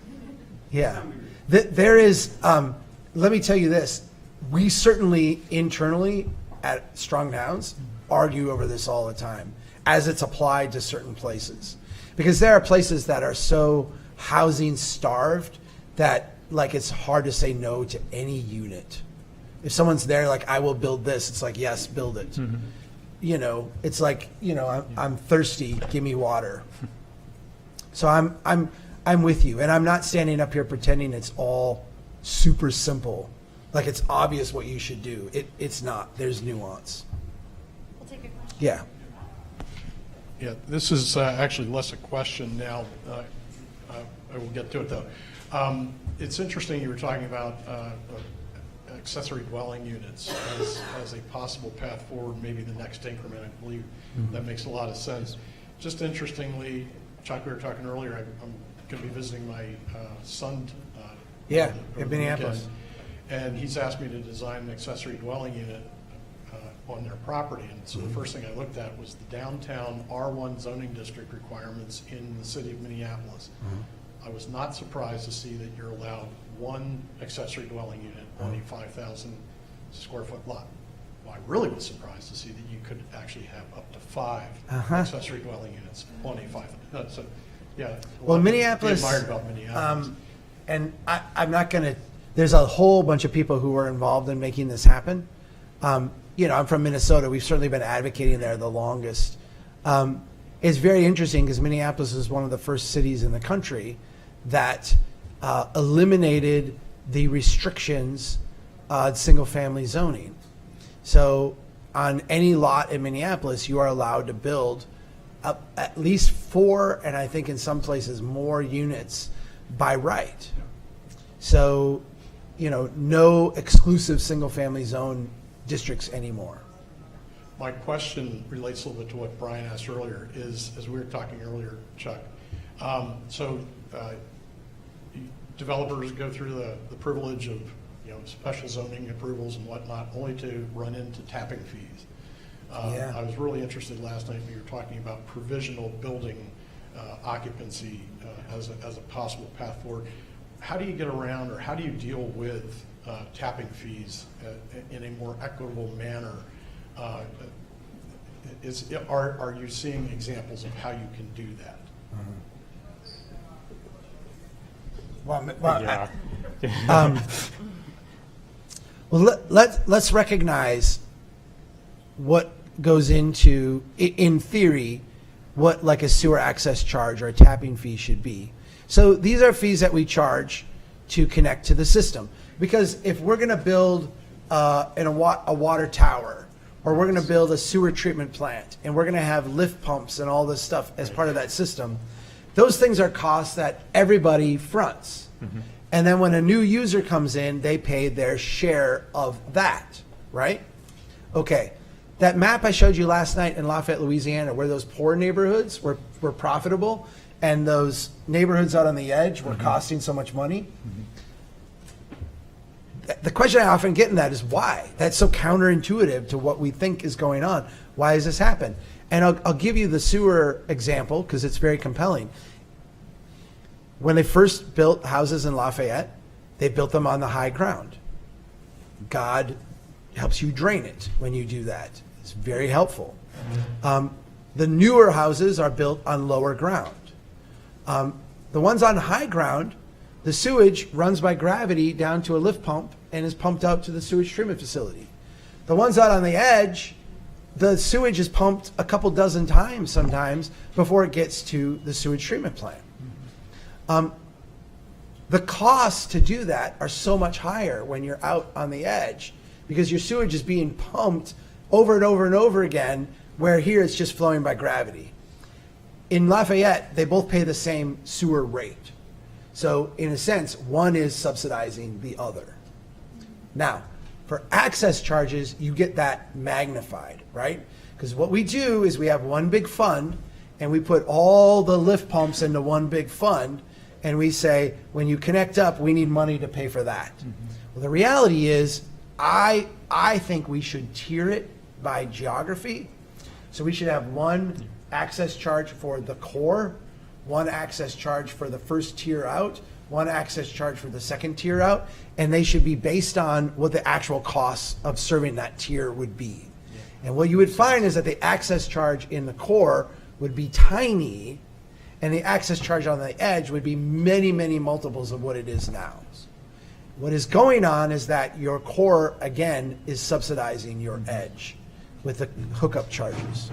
Yeah. There is, let me tell you this, we certainly internally at Strong Towns argue over this all the time as it's applied to certain places. Because there are places that are so housing starved that like it's hard to say no to any unit. If someone's there like, I will build this, it's like, yes, build it. You know, it's like, you know, I'm thirsty, give me water. So I'm with you, and I'm not standing up here pretending it's all super simple. Like it's obvious what you should do. It's not. There's nuance. We'll take a question. Yeah. Yeah, this is actually less a question now. I will get to it though. It's interesting you were talking about accessory dwelling units as a possible path forward, maybe the next increment. I believe that makes a lot of sense. Just interestingly, Chuck, we were talking earlier, I'm going to be visiting my son Yeah, over in the Minneapolis. weekend, and he's asked me to design an accessory dwelling unit on their property. And so the first thing I looked at was the downtown R1 zoning district requirements in the city of Minneapolis. I was not surprised to see that you're allowed one accessory dwelling unit on a 5,000 square foot lot. Well, I really was surprised to see that you could actually have up to 5 accessory dwelling units on a 5,000. So, yeah. Well, Minneapolis, admired about Minneapolis. and I'm not going to, there's a whole bunch of people who were involved in making this happen. You know, I'm from Minnesota. We've certainly been advocating there the longest. It's very interesting because Minneapolis is one of the first cities in the country that eliminated the restrictions on single-family zoning. So on any lot in Minneapolis, you are allowed to build up at least 4, and I think in some places more units by right. So, you know, no exclusive single-family zone districts anymore. My question relates a little bit to what Brian asked earlier, is, as we were talking earlier, Chuck, developers go through the privilege of, you know, special zoning approvals and whatnot, only to run into tapping fees. Yeah. I was really interested last night when you were talking about provisional building occupancy as a possible path forward. How do you get around, or how do you deal with tapping fees in a more equitable manner? Are you seeing examples of how you can do that? Well, let's recognize what goes into, in theory, what like a sewer access charge or a tapping fee should be. So these are fees that we charge to connect to the system. Because if we're going to build a water tower, or we're going to build a sewer treatment plant, and we're going to have lift pumps and all this stuff as part of that system, those things are costs that everybody fronts. And then when a new user comes in, they pay their share of that, right? Okay, that map I showed you last night in Lafayette, Louisiana, where those poor neighborhoods were profitable and those neighborhoods out on the edge were costing so much money. The question I often get in that is why? That's so counterintuitive to what we think is going on. Why does this happen? And I'll give you the sewer example because it's very compelling. When they first built houses in Lafayette, they built them on the high ground. God helps you drain it when you do that. It's very helpful. The newer houses are built on lower ground. The ones on high ground, the sewage runs by gravity down to a lift pump and is pumped out to the sewage treatment facility. The ones out on the edge, the sewage is pumped a couple dozen times sometimes before it gets to the sewage treatment plant. The costs to do that are so much higher when you're out on the edge because your sewage is being pumped over and over and over again, where here it's just flowing by gravity. In Lafayette, they both pay the same sewer rate. So in a sense, one is subsidizing the other. Now, for access charges, you get that magnified, right? Because what we do is we have one big fund and we put all the lift pumps into one big fund and we say, when you connect up, we need money to pay for that. Well, the reality is, I think we should tier it by geography. So we should have one access charge for the core, one access charge for the first tier out, one access charge for the second tier out, and they should be based on what the actual costs of serving that tier would be. And what you would find is that the access charge in the core would be tiny, and the access charge on the edge would be many, many multiples of what it is now. What is going on is that your core, again, is subsidizing your edge with the hookup charges.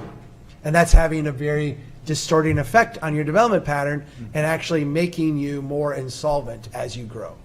And that's having a very distorting effect on your development pattern and actually making you more insolvent as you grow.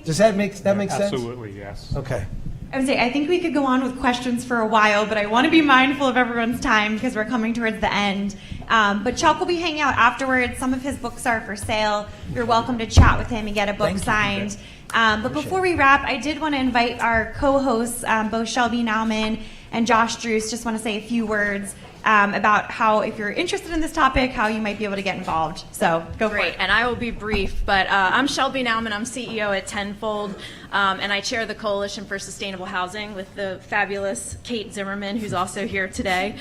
Does that make sense? Absolutely, yes. Okay. I would say I think we could go on with questions for a while, but I want to be mindful of everyone's time because we're coming towards the end. But Chuck will be hanging out afterwards. Some of his books are for sale. You're welcome to chat with him and get a book signed. But before we wrap, I did want to invite our co-hosts, both Shelby Nauman and Josh Druce, just want to say a few words about how, if you're interested in this topic, how you might be able to get involved. So go for it. And I will be brief, but I'm Shelby Nauman. I'm CEO at Tenfold, and I chair the Coalition for Sustainable Housing with the fabulous Kate Zimmerman, who's also here today.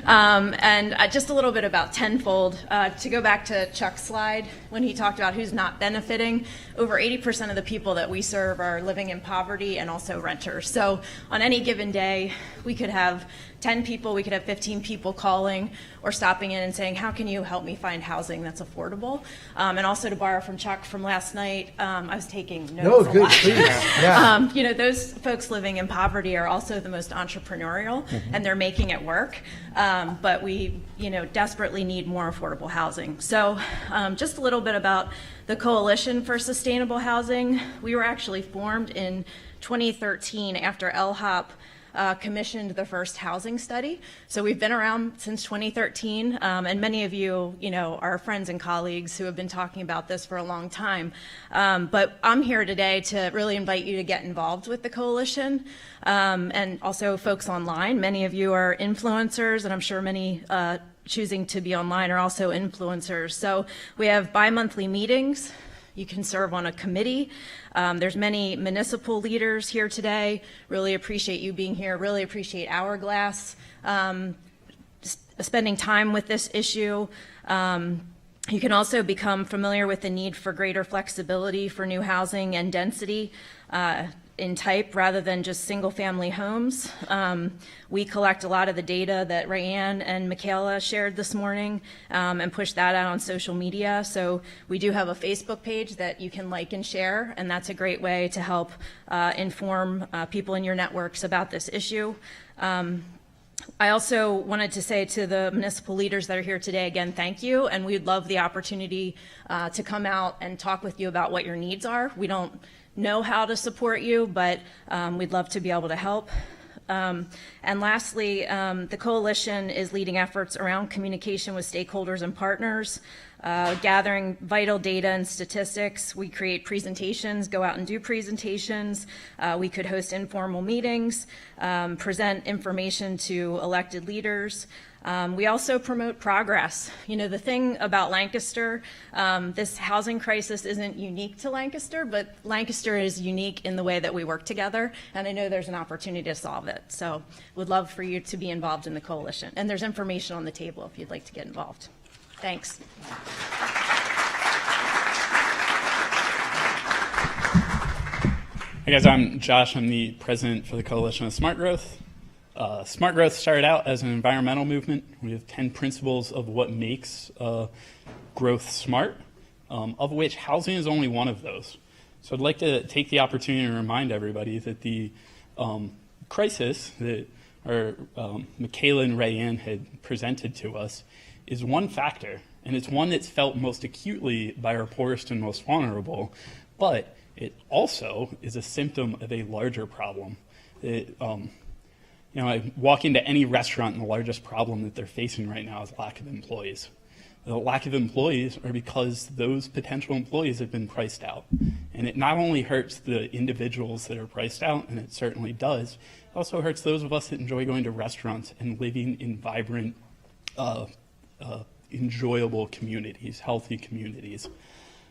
And just a little bit about Tenfold. To go back to Chuck's slide, when he talked about who's not benefiting, over 80% of the people that we serve are living in poverty and also renters. So on any given day, we could have 10 people, we could have 15 people calling or stopping in and saying, how can you help me find housing that's affordable? And also, to borrow from Chuck from last night, I was taking notes. No, good, please. Yeah. You know, those folks living in poverty are also the most entrepreneurial, and they're making it work. But we, desperately need more affordable housing. So just a little bit about the Coalition for Sustainable Housing. We were actually formed in 2013 after LHOP commissioned the first housing study. So we've been around since 2013, and many of you, are friends and colleagues who have been talking about this for a long time. But I'm here today to really invite you to get involved with the coalition, and also folks online. Many of you are influencers, and I'm sure many choosing to be online are also influencers. So we have bi-monthly meetings. You can serve on a committee. There's many municipal leaders here today. Really appreciate you being here. Really appreciate Hourglass spending time with this issue. You can also become familiar with the need for greater flexibility for new housing and density in type rather than just single-family homes. We collect a lot of the data that Rayanne and Michaela shared this morning and push that out on social media. So we do have a Facebook page that you can like and share, and that's a great way to help inform people in your networks about this issue. I also wanted to say to the municipal leaders that are here today, again, thank you, and we'd love the opportunity to come out and talk with you about what your needs are. We don't know how to support you, but we'd love to be able to help. And lastly, the coalition is leading efforts around communication with stakeholders and partners, gathering vital data and statistics. We create presentations, go out and do presentations. We could host informal meetings, present information to elected leaders. We also promote progress. You know, the thing about Lancaster, this housing crisis isn't unique to Lancaster, but Lancaster is unique in the way that we work together, and I know there's an opportunity to solve it. So would love for you to be involved in the coalition. And there's information on the table if you'd like to get involved. Thanks. Hey guys, I'm Josh. I'm the president for the Coalition of Smart Growth. Smart Growth started out as an environmental movement. We have 10 principles of what makes growth smart, of which housing is only one of those. So I'd like to take the opportunity to remind everybody that the crisis that Michaela and Rayanne had presented to us is one factor, and it's one that's felt most acutely by our poorest and most vulnerable, but it also is a symptom of a larger problem. I walk into any restaurant and the largest problem that they're facing right now is lack of employees. The lack of employees are because those potential employees have been priced out. And it not only hurts the individuals that are priced out, and it certainly does, it also hurts those of us that enjoy going to restaurants and living in vibrant, enjoyable communities, healthy communities.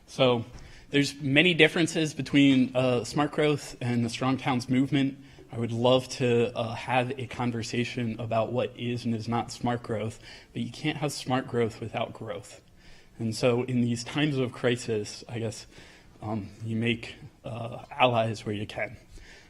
So there's many differences between Smart Growth and the Strong Towns movement. I would love to have a conversation about what is and is not smart growth, but you can't have smart growth without growth. And so in these times of crisis, I guess you make allies where you can.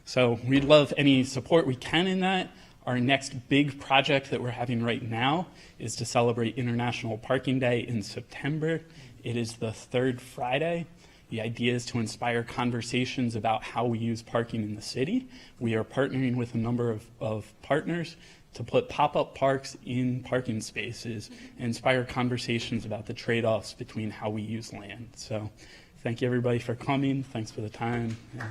So we'd love any support we can in that. Our next big project that we're having right now is to celebrate International Parking Day in September. It is the third Friday. The idea is to inspire conversations about how we use parking in the city. We are partnering with a number of partners to put pop-up parks in parking spaces and inspire conversations about the trade-offs between how we use land. So thank you everybody for coming. Thanks for the time. Yeah.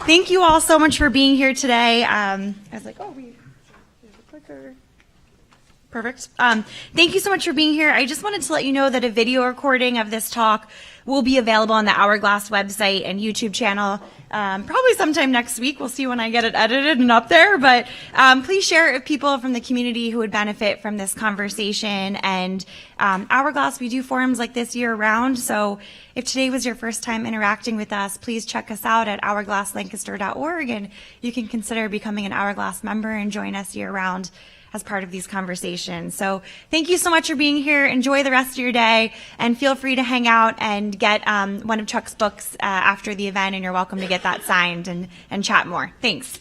Thank you all so much for being here today. I was like, oh, there's a clicker. Perfect. Thank you so much for being here. I just wanted to let you know that a video recording of this talk will be available on the Hourglass website and YouTube channel probably sometime next week. We'll see when I get it edited and up there. But please share it with people from the community who would benefit from this conversation. And Hourglass, we do forums like this year round. So if today was your first time interacting with us, please check us out at hourglasslancaster.org, and you can consider becoming an Hourglass member and join us year round as part of these conversations. So thank you so much for being here. Enjoy the rest of your day, and feel free to hang out and get one of Chuck's books after the event, and you're welcome to get that signed and chat more. Thanks.